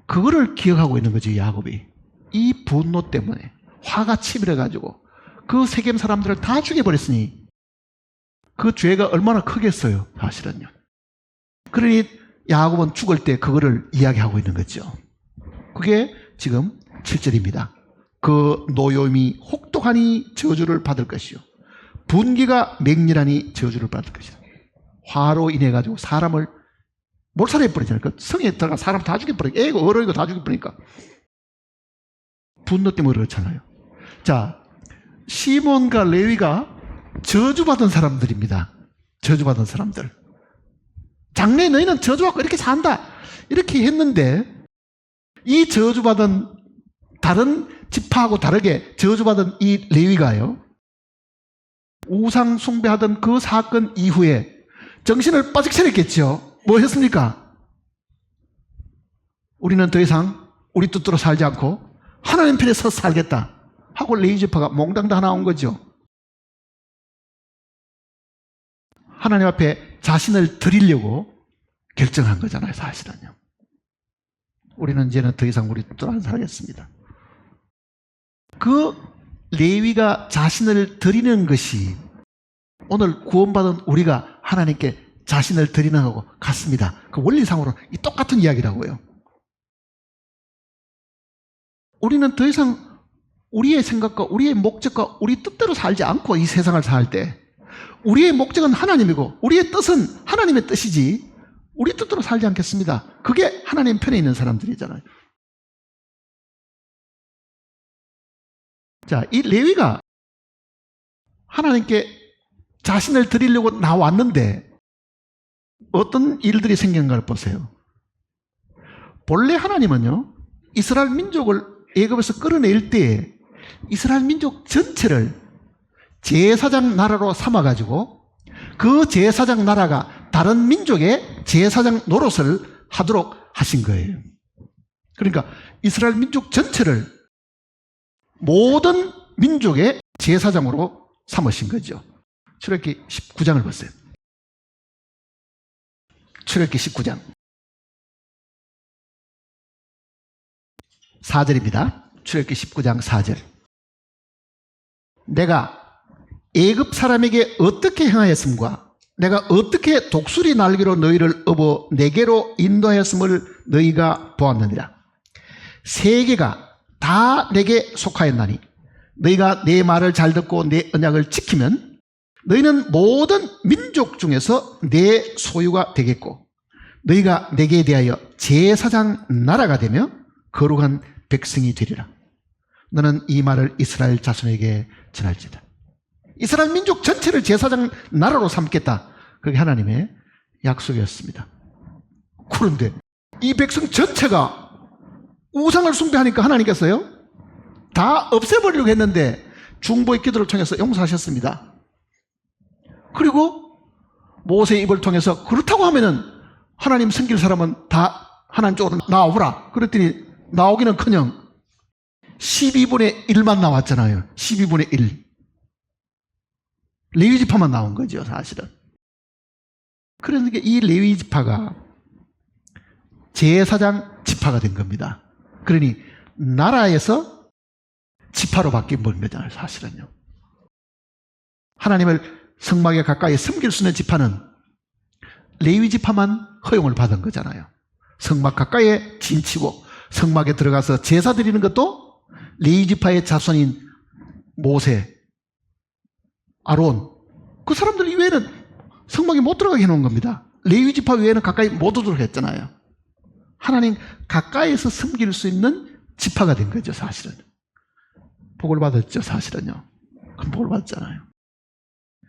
그거를 기억하고 있는 거지, 야곱이. 이 분노 때문에 화가 치밀어가지고 그 세겜 사람들을 다 죽여버렸으니 그 죄가 얼마나 크겠어요, 사실은요. 그러니 야곱은 죽을 때 그거를 이야기하고 있는 거죠. 그게 지금 7절입니다. 그 노염이 혹독하니 저주를 받을 것이요 분기가 맹렬하니 저주를 받을 것이다. 화로 인해 가지고 사람을 몰살해 버리잖아요. 그 성에 들어가 사람 다 죽여버리니까, 애고 어른이고 다 죽여버리니까 분노 때문에 그렇잖아요. 자, 시몬과 레위가 저주받은 사람들입니다. 저주받은 사람들. 장래에 너희는 저주받고 이렇게 산다, 이렇게 했는데 이 저주받은 다른 지파하고 다르게 저주받은 이 레위가요, 우상 숭배하던 그 사건 이후에 정신을 바짝 차렸겠죠. 뭐 했습니까? 우리는 더 이상 우리 뜻대로 살지 않고 하나님 편에 서서 살겠다 하고 레위 지파가 몽땅 다 나온 거죠. 하나님 앞에 자신을 드리려고 결정한 거잖아요, 사실은요. 우리는 이제는 더 이상 우리 뜻대로 안 살겠습니다. 그 레위가 자신을 드리는 것이 오늘 구원받은 우리가 하나님께 자신을 드리는 거하고 같습니다. 그 원리상으로는 이 똑같은 이야기라고요. 우리는 더 이상 우리의 생각과 우리의 목적과 우리 뜻대로 살지 않고 이 세상을 살 때 우리의 목적은 하나님이고 우리의 뜻은 하나님의 뜻이지 우리 뜻대로 살지 않겠습니다. 그게 하나님 편에 있는 사람들이잖아요. 자, 이 레위가 하나님께 자신을 드리려고 나왔는데 어떤 일들이 생긴가를 보세요. 본래 하나님은요, 이스라엘 민족을 애굽에서 끌어낼 때에 이스라엘 민족 전체를 제사장 나라로 삼아가지고 그 제사장 나라가 다른 민족의 제사장 노릇을 하도록 하신 거예요. 그러니까 이스라엘 민족 전체를 모든 민족의 제사장으로 삼으신 거죠. 출애굽기 19장을 보세요. 출애굽기 19장 4절입니다. 출애굽기 19장 4절. 내가 애굽 사람에게 어떻게 행하였음과 내가 어떻게 독수리 날개로 너희를 업어 내게로 인도하였음을 너희가 보았느니라. 세계가 다 내게 속하였나니 너희가 내 말을 잘 듣고 내 언약을 지키면 너희는 모든 민족 중에서 내 소유가 되겠고 너희가 내게 대하여 제사장 나라가 되며 거룩한 백성이 되리라. 너는 이 말을 이스라엘 자손에게 전할지다. 이스라엘 민족 전체를 제사장 나라로 삼겠다. 그게 하나님의 약속이었습니다. 그런데 이 백성 전체가 우상을 숭배하니까 하나님께서요 다 없애버리려고 했는데 중보의 기도를 통해서 용서하셨습니다. 그리고 모세의 입을 통해서 그렇다고 하면은 하나님 섬길 사람은 다 하나님 쪽으로 나오라. 그랬더니 나오기는커녕 12분의 1만 나왔잖아요. 12분의 1. 레위 지파만 나온 거죠, 사실은. 그러니까 이 레위 지파가 제사장 지파가 된 겁니다. 그러니 나라에서 지파로 바뀐 겁니다, 사실은요. 하나님을 성막에 가까이 섬길 수 있는 지파는 레위 지파만 허용을 받은 거잖아요. 성막 가까이에 진치고 성막에 들어가서 제사 드리는 것도 레위 지파의 자손인 모세, 아론, 그 사람들 이외에는 성막에 못 들어가게 해놓은 겁니다. 레위 지파 외에는 가까이 못 오도록 했잖아요. 하나님 가까이에서 섬길 수 있는 지파가 된 거죠, 사실은. 복을 받았죠, 사실은요. 큰 복을 받았잖아요.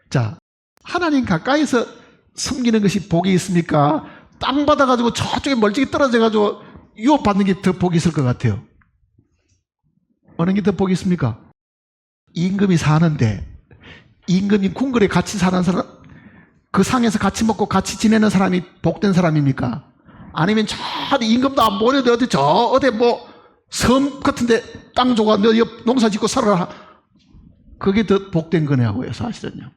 자, 하나님 가까이서 섬기는 것이 복이 있습니까? 땅 받아가지고 저쪽에 멀찍이 떨어져가지고 유업받는 게 더 복이 있을 것 같아요. 어느 게 더 복이 있습니까? 임금이 사는데 임금이 궁궐에 같이 사는 사람, 그 상에서 같이 먹고 같이 지내는 사람이 복된 사람입니까? 아니면 저 임금도 안 보내도 어디 뭐 섬 같은데 땅 줘가 너 옆 농사 짓고 살아라. 그게 더 복된 거냐고요, 사실은요.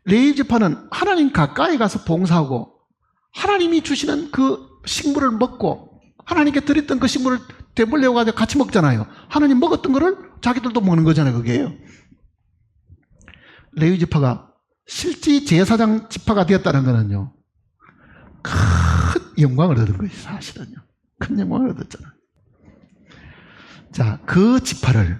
레위 지파는 하나님 가까이 가서 봉사하고 하나님이 주시는 그 식물을 먹고 하나님께 드렸던 그 식물을 되물려 가지고 같이 먹잖아요. 하나님 먹었던 거를 자기들도 먹는 거잖아요, 그게요. 레위 지파가 실제 제사장 지파가 되었다는 거는요, 큰 영광을 얻은 것이 사실은요. 큰 영광을 얻었잖아요. 자, 그 지파를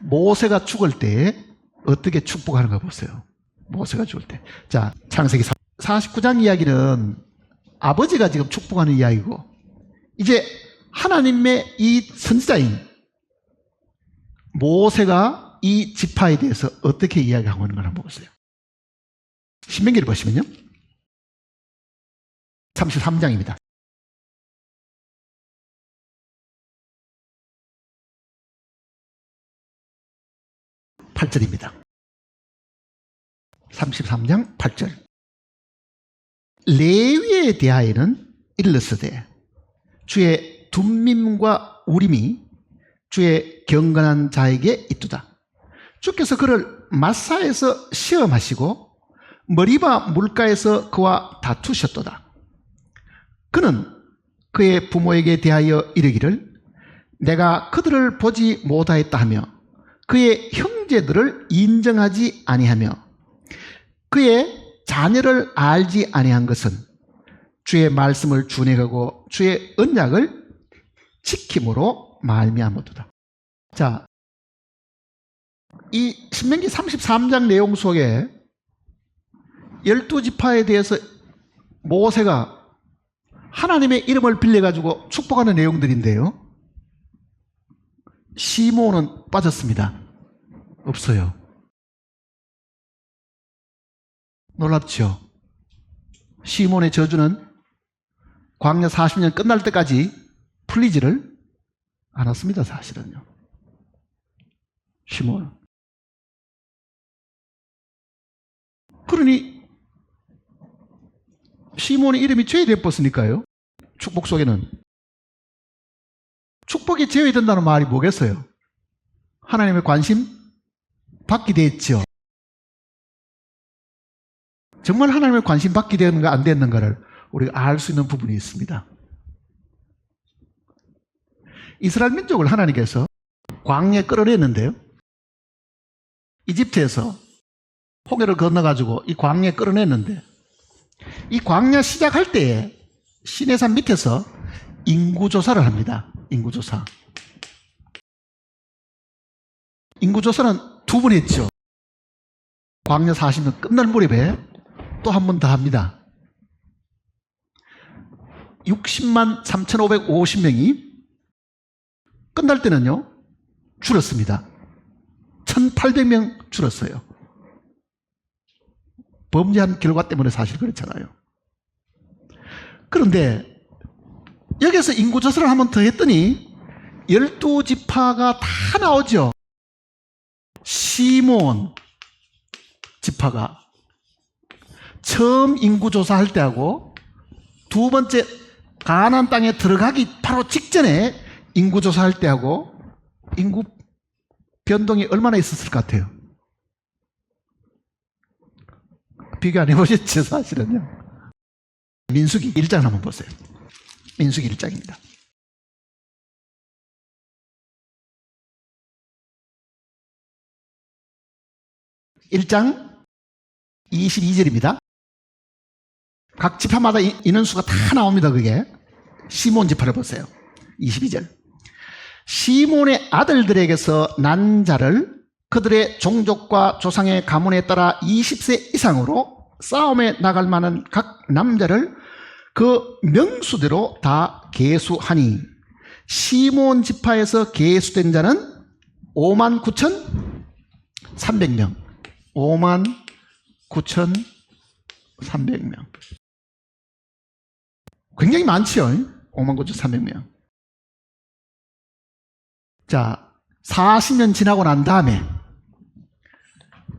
모세가 죽을 때 어떻게 축복하는가 보세요. 모세가 죽을 때. 자, 창세기 49장 이야기는 아버지가 지금 축복하는 이야기고, 이제 하나님의 이 선지자인 모세가 이 지파에 대해서 어떻게 이야기하고 있는 걸 한번 보세요. 신명기를 보시면요, 33장입니다. 8절입니다. 33장 8절. 레위에 대하여는 일렀으되 주의 둠밈과 우림이 주의 경건한 자에게 있도다. 주께서 그를 마사에서 시험하시고 머리바 물가에서 그와 다투셨도다. 그는 그의 부모에게 대하여 이르기를 내가 그들을 보지 못하였다 하며 그의 형제들을 인정하지 아니하며 그의 자녀를 알지 아니한 것은 주의 말씀을 준행하고 주의 언약을 지킴으로 말미암았도다. 자, 이 신명기 33장 내용 속에 12지파에 대해서 모세가 하나님의 이름을 빌려가지고 축복하는 내용들인데요. 시몬은 빠졌습니다. 없어요. 놀랍죠? 시몬의 저주는 광야 40년 끝날 때까지 풀리지를 않았습니다. 사실은요. 시몬은. 그러니 시몬의 이름이 제외되었으니까요. 축복 속에는. 축복이 제외된다는 말이 뭐겠어요? 하나님의 관심 받게 됐죠. 정말 하나님의 관심 받게 되는가 안 됐는가를 우리가 알 수 있는 부분이 있습니다. 이스라엘 민족을 하나님께서 광야에 끌어냈는데요. 이집트에서 홍해를 건너가지고 이 광야에 끌어냈는데 이 광야 시작할 때에 시내산 밑에서 인구조사를 합니다. 인구조사. 인구조사는 두 번 했죠. 광야 40년 끝날 무렵에 또 한 번 더 합니다. 60만 3,550명이 끝날 때는요 줄었습니다. 1,800명 줄었어요. 범죄한 결과 때문에 사실 그렇잖아요. 그런데 여기서 인구조사를 한 번 더 했더니 12지파가 다 나오죠. 시몬 지파가 처음 인구조사할 때하고 두 번째 가나안 땅에 들어가기 바로 직전에 인구조사할 때하고 인구 변동이 얼마나 있었을 것 같아요? 비교 안 해보셨죠? 사실은요. 민수기 1장 한번 보세요. 민수기 1장입니다. (1장) 22절입니다. 각 지파마다 인원수가 다 나옵니다. 그게 시몬 지파를 보세요. 22절. 시몬의 아들들에게서 난 자를 그들의 종족과 조상의 가문에 따라 20세 이상으로 싸움에 나갈 만한 각 남자를 그 명수대로 다 계수하니 시몬 지파에서 계수된 자는 59,300명. 59,300명. 굉장히 많지요. 59,300명. 자, 40년 지나고 난 다음에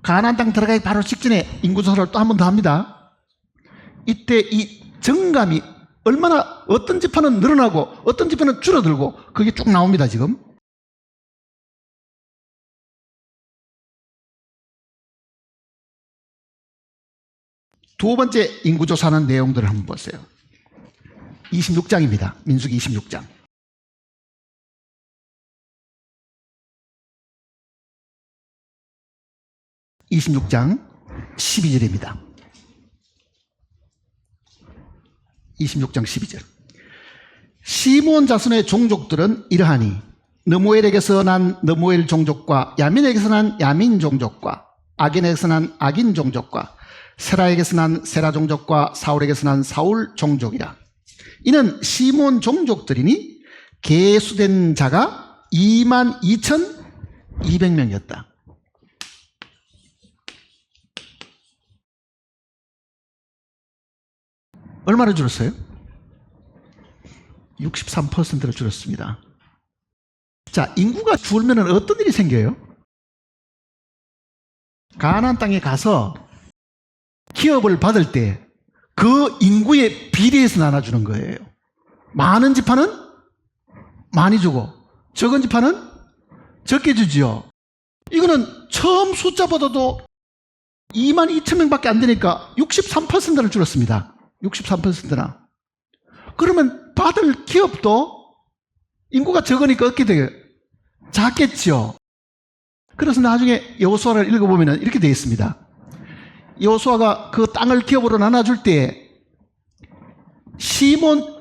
가나안 땅 들어가기 바로 직전에 인구조사를 또 한 번 더 합니다. 이때 이 정감이 얼마나 어떤 지파는 늘어나고 어떤 지파는 줄어들고 그게 쭉 나옵니다. 지금. 두 번째 인구조사하는 내용들을 한번 보세요. 26장입니다. 민수기 26장. 26장 12절입니다. 26장 12절. 시몬 자손의 종족들은 이러하니 느무엘에게서 난 느무엘 종족과 야민에게서 난 야민 종족과 악인에게서 난 악인 종족과 세라에게서 난 세라 종족과 사울에게서 난 사울 종족이라. 이는 시몬 종족들이니 계수된 자가 22,200명이었다. 얼마나 줄었어요? 63%로 줄었습니다. 자, 인구가 줄면 어떤 일이 생겨요? 가나안 땅에 가서 기업을 받을 때 그 인구에 비례해서 나눠주는 거예요. 많은 지파는 많이 주고 적은 지파는 적게 주지요. 이거는 처음 숫자보다도 2만 2천 명밖에 안 되니까 63%나 줄었습니다. 63%나. 그러면 받을 기업도 인구가 적으니까 어떻게 돼요? 작겠죠. 그래서 나중에 여호수아를 읽어보면 이렇게 되어 있습니다. 여호수아가 그 땅을 기업으로 나눠줄 때 시몬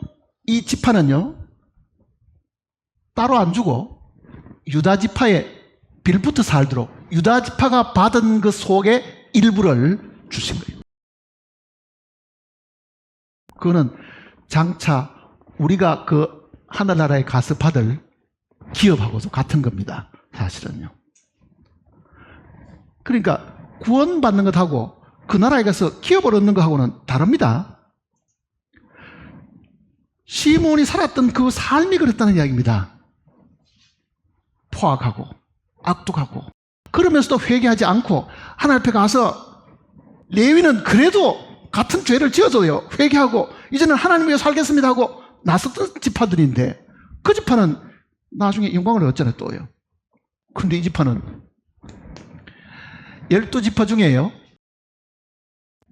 이 지파는요 따로 안 주고 유다 지파에 빌붙어 살도록 유다 지파가 받은 그 속의 일부를 주신 거예요. 그거는 장차 우리가 그 하늘나라에 가서 받을 기업하고도 같은 겁니다. 사실은요. 그러니까 구원받는 것하고 그 나라에 가서 기업을 얻는 것하고는 다릅니다. 시몬이 살았던 그 삶이 그랬다는 이야기입니다. 포악하고 악독하고 그러면서도 회개하지 않고 하나님 앞에 가서 레위는 그래도 같은 죄를 지어도요 회개하고 이제는 하나님 위해 살겠습니다 하고 나섰던 지파들인데 그 지파는 나중에 영광을 얻잖아요 또요. 그런데 이 지파는 12지파 중에요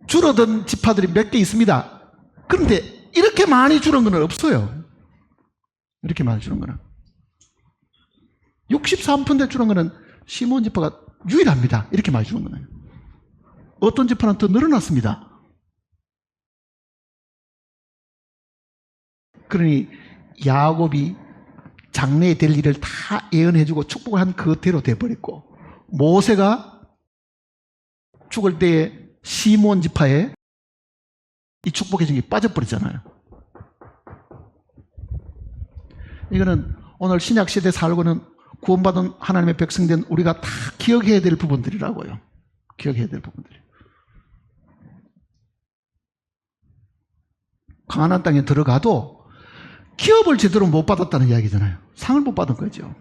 줄어든 지파들이 몇 개 있습니다. 그런데 이렇게 많이 줄은 건 없어요. 이렇게 많이 줄은 거는 63% 줄은 거는 시몬 지파가 유일합니다. 이렇게 많이 줄은 거는. 어떤 지파는 더 늘어났습니다. 그러니 야곱이 장래에 될 일을 다 예언해주고 축복을 한 그대로 돼버렸고 모세가 죽을 때에 시몬 지파에 이 축복의 증이 빠져버리잖아요. 이거는 오늘 신약 시대에 살고는 구원받은 하나님의 백성된 우리가 다 기억해야 될 부분들이라고요. 기억해야 될 부분들이. 가나안 땅에 들어가도 기업을 제대로 못 받았다는 이야기잖아요. 상을 못 받은 거죠.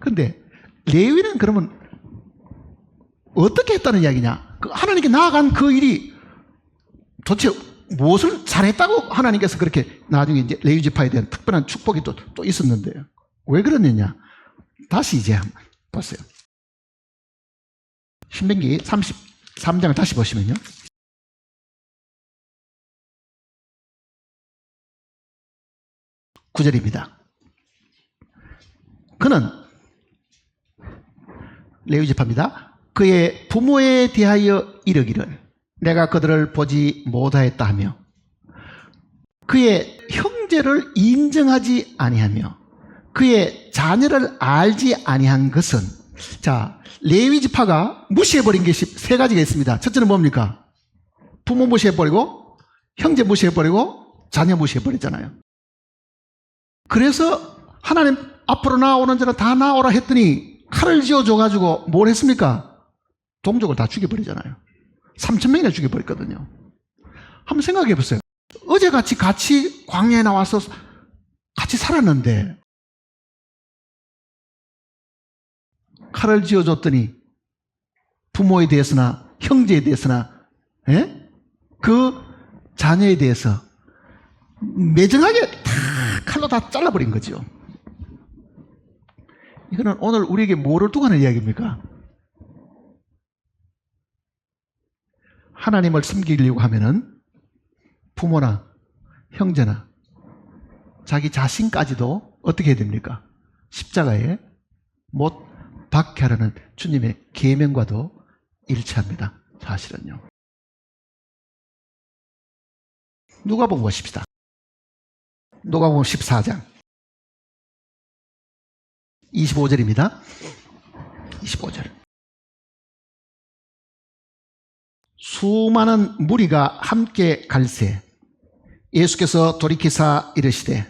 그런데 레위는 그러면 어떻게 했다는 이야기냐? 하나님께 나아간 그 일이 도대체 무엇을 잘했다고 하나님께서 그렇게 나중에 이제 레위 지파에 대한 특별한 축복이 또 있었는데요. 왜 그러느냐? 다시 이제 한번 보세요. 신명기 33장을 다시 보시면요. 9절입니다. 그는 레위 지파입니다. 그의 부모에 대하여 이르기를 내가 그들을 보지 못하였다 하며 그의 형제를 인정하지 아니하며 그의 자녀를 알지 아니한 것은 자 레위 지파가 무시해버린 게 세 가지가 있습니다. 첫째는 뭡니까? 부모 무시해버리고 형제 무시해버리고 자녀 무시해버렸잖아요. 그래서 하나님 앞으로 나오는 자는 다 나오라 했더니 칼을 쥐어줘가지고 뭘 했습니까? 동족을 다 죽여버리잖아요. 3,000명이나 죽여버렸거든요. 한번 생각해 보세요. 어제같이 같이 광야에 나와서 같이 살았는데 칼을 쥐어줬더니 부모에 대해서나 형제에 대해서나 그 자녀에 대해서 매정하게 다 칼로 다 잘라버린 거죠. 이거는 오늘 우리에게 뭐를 두고 하는 이야기입니까? 하나님을 섬기려고 하면은 부모나 형제나 자기 자신까지도 어떻게 해야 됩니까? 십자가에 못 박게 하라는 주님의 계명과도 일치합니다. 사실은요. 누가복음 보십시다. 누가복음 14장 25절입니다. 25절. 수많은 무리가 함께 갈새 예수께서 돌이키사 이르시되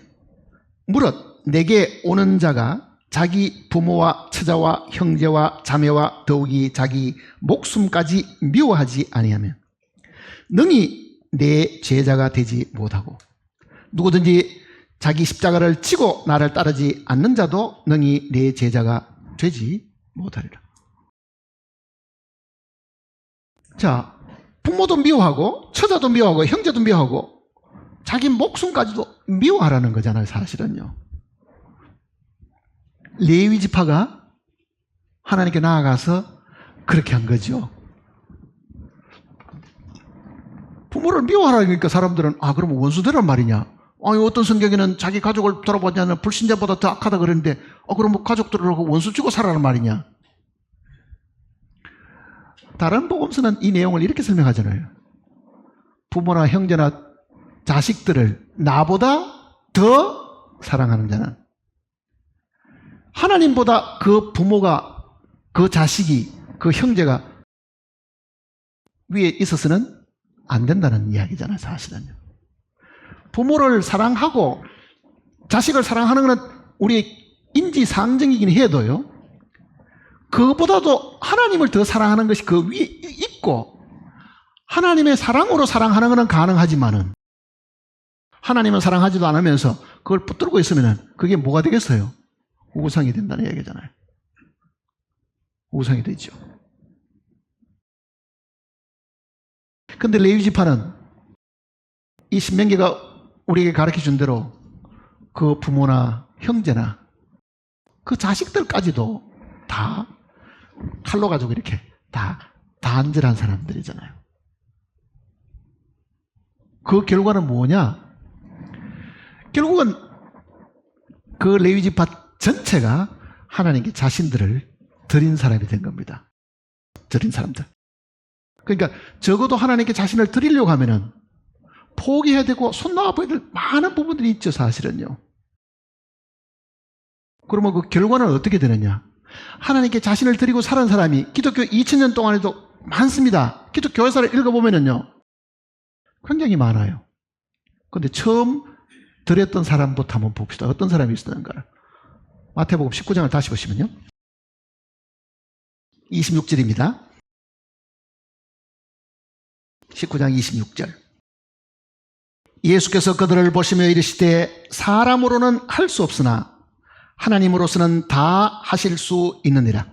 무릇 내게 오는 자가 자기 부모와 처자와 형제와 자매와 더욱이 자기 목숨까지 미워하지 아니하면 능히 내 제자가 되지 못하고 누구든지 자기 십자가를 지고 나를 따르지 않는 자도 능히 내 제자가 되지 못하리라. 자, 부모도 미워하고 처자도 미워하고 형제도 미워하고 자기 목숨까지도 미워하라는 거잖아요. 사실은요. 레위 지파가 하나님께 나아가서 그렇게 한 거죠. 부모를 미워하라니까 사람들은 그러면 원수되란 말이냐? 아니 어떤 성경에는 자기 가족을 돌아보지 않는 불신자보다 더 악하다 그러는데 그럼 뭐 가족들하고 원수 주고 살아란 말이냐? 다른 복음서는 이 내용을 이렇게 설명하잖아요. 부모나 형제나 자식들을 나보다 더 사랑하는 자는 하나님보다 그 부모가, 그 자식이, 그 형제가 위에 있어서는 안 된다는 이야기잖아요, 사실은요. 부모를 사랑하고 자식을 사랑하는 것은 우리의 인지상정이긴 해도요, 그보다도 하나님을 더 사랑하는 것이 그 위에 있고, 하나님의 사랑으로 사랑하는 것은 가능하지만은 하나님을 사랑하지도 않으면서 그걸 붙들고 있으면 그게 뭐가 되겠어요? 우상이 된다는 얘기잖아요. 우상이 되죠. 근데 레위지파는 이 신명기가 우리에게 가르쳐 준 대로 그 부모나 형제나 그 자식들까지도 다 칼로 가지고 이렇게 다 단절한 사람들이잖아요. 그 결과는 뭐냐? 결국은 그 레위지파 전체가 하나님께 자신들을 드린 사람이 된 겁니다. 드린 사람들. 그러니까 적어도 하나님께 자신을 드리려고 하면은 포기해야 되고 손 놓아봐야 될 많은 부분들이 있죠, 사실은요. 그러면 그 결과는 어떻게 되느냐? 하나님께 자신을 드리고 살은 사람이 기독교 2000년 동안에도 많습니다. 기독교 교회사를 읽어보면은요, 굉장히 많아요. 그런데 처음 드렸던 사람부터 한번 봅시다. 어떤 사람이 있었는가? 마태복음 19장을 다시 보시면요, 26절입니다. 19장 26절. 예수께서 그들을 보시며 이르시되 사람으로는 할 수 없으나 하나님으로서는 다 하실 수 있느니라.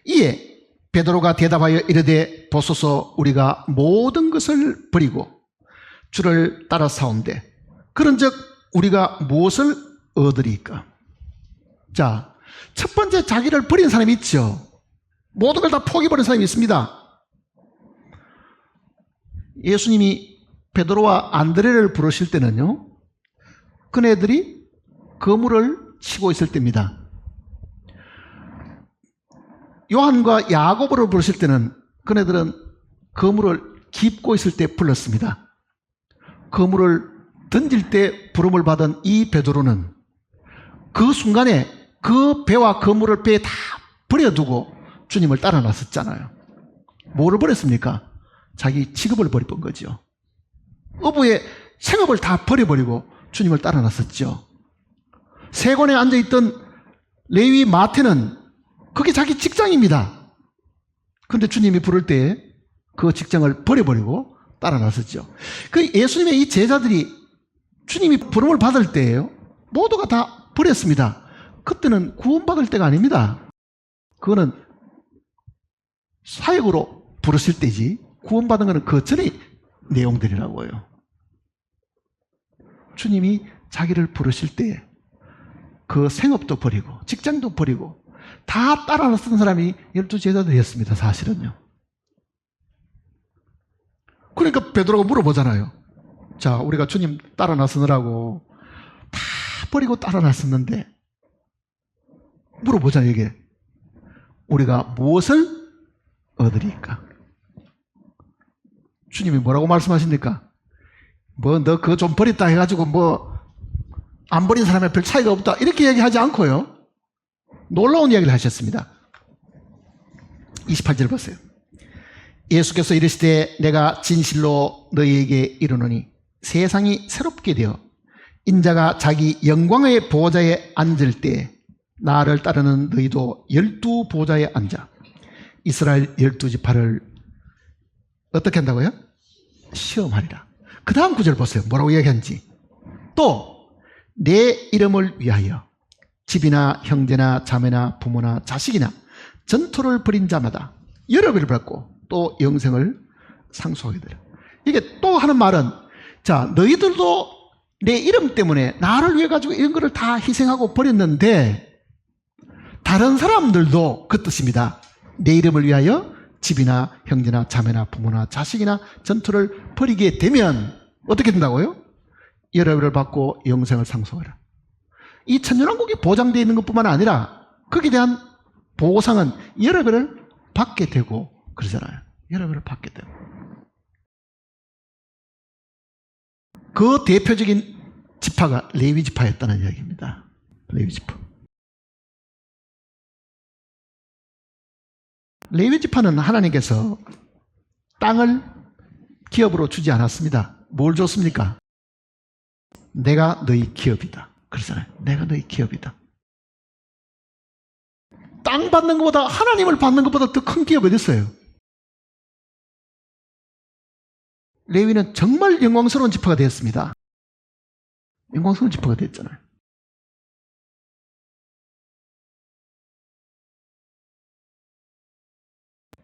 이에 베드로가 대답하여 이르되 보소서 우리가 모든 것을 버리고 주를 따라 사온대 그런즉 우리가 무엇을 얻으리까? 자, 첫 번째 자기를 버린 사람이 있죠. 모든 걸 다 포기버린 사람이 있습니다. 예수님이 베드로와 안드레를 부르실 때는요, 그네들이 그물을 치고 있을 때입니다. 요한과 야고보를 부르실 때는 그네들은 그물을 깁고 있을 때 불렀습니다. 그물을 던질 때 부름을 받은 이 베드로는 그 순간에 그 배와 그물을 배에 다 버려두고 주님을 따라 나섰잖아요. 뭐를 버렸습니까? 자기 직업을 버려본 거죠. 어부의 생업을 다 버려버리고 주님을 따라 나섰죠. 세관에 앉아있던 레위 마태는 그게 자기 직장입니다. 그런데 주님이 부를 때 그 직장을 버려버리고 따라 나섰죠. 그 예수님의 이 제자들이 주님이 부름을 받을 때예요, 모두가 다 버렸습니다. 그때는 구원받을 때가 아닙니다. 그거는 사역으로 부르실 때지, 구원받은 것은 그 전의 내용들이라고요. 주님이 자기를 부르실 때 그 생업도 버리고 직장도 버리고 다 따라 나선 사람이 12제자들이었습니다. 사실은요. 그러니까 베드로가 물어보잖아요. 자, 우리가 주님 따라 나서느라고 다 버리고 따라 나섰는데, 물어보잖아요. 이게 우리가 무엇을 얻으리까? 주님이 뭐라고 말씀하십니까? 뭐 너 그거 좀 버렸다 해가지고 뭐 안 버린 사람에 별 차이가 없다 이렇게 얘기하지 않고요, 놀라운 이야기를 하셨습니다. 28절 보세요. 예수께서 이르시되 내가 진실로 너희에게 이르노니 세상이 새롭게 되어 인자가 자기 영광의 보좌에 앉을 때 나를 따르는 너희도 12 보좌에 앉아 이스라엘 12지파를 어떻게 한다고요? 시험하리라. 그 다음 구절 보세요. 뭐라고 이야기한지. 또 내 이름을 위하여 집이나 형제나 자매나 부모나 자식이나 전토를 벌인 자마다 여러 배를 받고 또 영생을 상속하게 되라. 이게 또 하는 말은, 자, 너희들도 내 이름 때문에 나를 위해 가지고 이런 거를 다 희생하고 버렸는데 다른 사람들도 그 뜻입니다. 내 이름을 위하여 집이나 형제나 자매나 부모나 자식이나 전투를 벌이게 되면 어떻게 된다고요? 열애를 받고 영생을 상속하라. 이 천년왕국이 보장되어 있는 것뿐만 아니라 거기에 대한 보상은 열애를 받게 되고 그러잖아요. 열애를 받게 되고. 그 대표적인 지파가 레위 지파였다는 이야기입니다. 레위 지파. 레위 지파는 하나님께서 땅을 기업으로 주지 않았습니다. 뭘 줬습니까? 내가 너희 기업이다. 그러잖아요. 내가 너희 기업이다. 땅 받는 것보다, 하나님을 받는 것보다 더 큰 기업이 어디 있어요? 레위는 정말 영광스러운 지파가 되었습니다. 영광스러운 지파가 됐잖아요.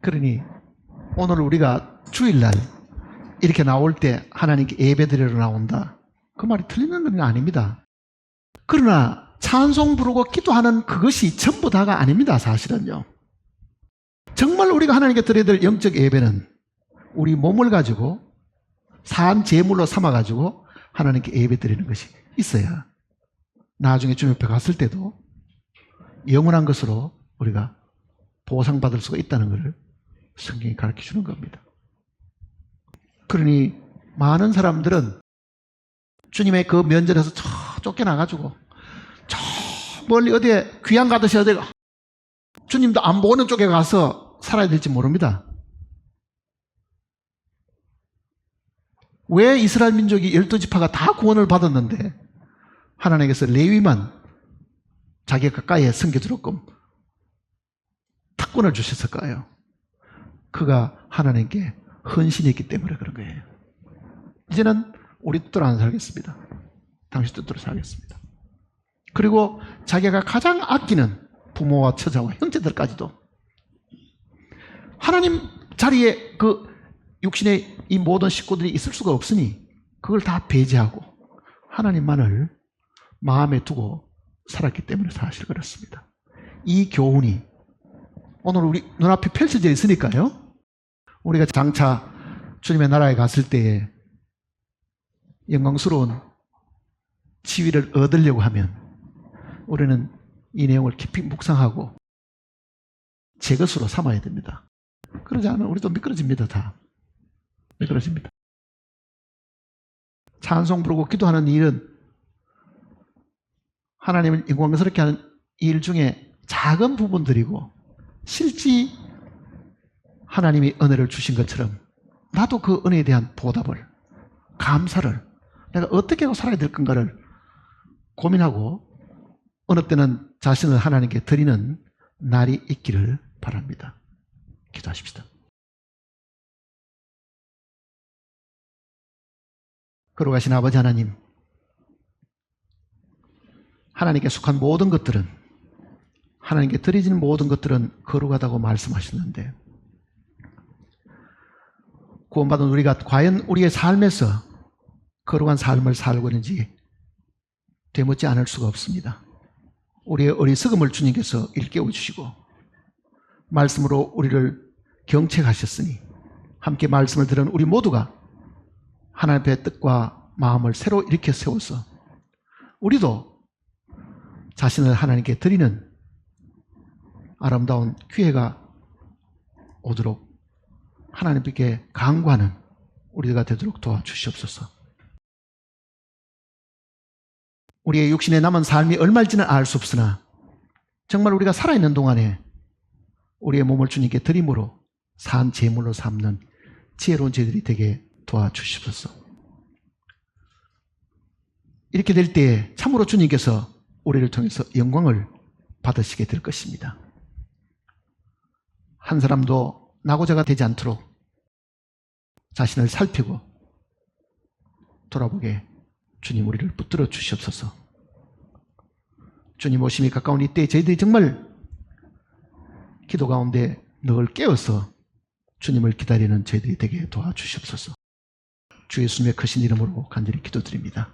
그러니 오늘 우리가 주일날 이렇게 나올 때 하나님께 예배드리러 나온다. 그 말이 틀리는 건 아닙니다. 그러나 찬송 부르고 기도하는 그것이 전부 다가 아닙니다. 사실은요. 정말 우리가 하나님께 드려야 될 영적 예배는 우리 몸을 가지고 산 제물로 삼아가지고 하나님께 예배 드리는 것이 있어야 나중에 주님 옆에 갔을 때도 영원한 것으로 우리가 보상받을 수가 있다는 것을 성경이 가르쳐주는 겁니다. 그러니 많은 사람들은 주님의 그 면전에서 쫓겨나가지고 저 멀리 어디에 귀양 가듯이 어디 주님도 안 보는 쪽에 가서 살아야 될지 모릅니다. 왜 이스라엘 민족이 12지파가 다 구원을 받았는데 하나님께서 레위만 자기가 가까이에 섬겨주게끔 특권을 주셨을까요? 그가 하나님께 헌신했기 때문에 그런 거예요. 이제는 우리 뜻대로 안 살겠습니다. 당신 뜻대로 살겠습니다. 그리고 자기가 가장 아끼는 부모와 처자와 형제들까지도 하나님 자리에 그 육신의 이 모든 식구들이 있을 수가 없으니 그걸 다 배제하고 하나님만을 마음에 두고 살았기 때문에 사실 그렇습니다. 이 교훈이 오늘 우리 눈앞에 펼쳐져 있으니까요. 우리가 장차 주님의 나라에 갔을 때에 영광스러운 지위를 얻으려고 하면 우리는 이 내용을 깊이 묵상하고 제 것으로 삼아야 됩니다. 그러지 않으면 우리도 미끄러집니다. 다 미끄러집니다. 찬송 부르고 기도하는 일은 하나님을 영광스럽게 하는 일 중에 작은 부분들이고 실제 하나님이 은혜를 주신 것처럼 나도 그 은혜에 대한 보답을, 감사를 내가 어떻게 하고 살아야 될 건가를 고민하고 어느 때는 자신을 하나님께 드리는 날이 있기를 바랍니다. 기도하십시다. 걸어가신 아버지 하나님, 하나님께 속한 모든 것들은, 하나님께 드려진 모든 것들은 거룩하다고 말씀하셨는데 구원받은 우리가 과연 우리의 삶에서 거룩한 삶을 살고 있는지 되묻지 않을 수가 없습니다. 우리의 어리석음을 주님께서 일깨워 주시고 말씀으로 우리를 경책하셨으니 함께 말씀을 들은 우리 모두가 하나님의 뜻과 마음을 새로 일으켜 세워서 우리도 자신을 하나님께 드리는 아름다운 기회가 오도록 하나님께 간구하는 우리가 되도록 도와주시옵소서. 우리의 육신에 남은 삶이 얼마일지는 알 수 없으나 정말 우리가 살아있는 동안에 우리의 몸을 주님께 드림으로 산 제물로 삼는 지혜로운 저희들이 되게 도와주시옵소서. 이렇게 될 때에 참으로 주님께서 우리를 통해서 영광을 받으시게 될 것입니다. 한 사람도 낙오자가 되지 않도록 자신을 살피고 돌아보게 주님 우리를 붙들어 주시옵소서. 주님 오심이 가까운 이때 저희들이 정말 기도 가운데 늘 깨어서 주님을 기다리는 저희들이 되게 도와주시옵소서. 주 예수님의 크신 이름으로 간절히 기도드립니다.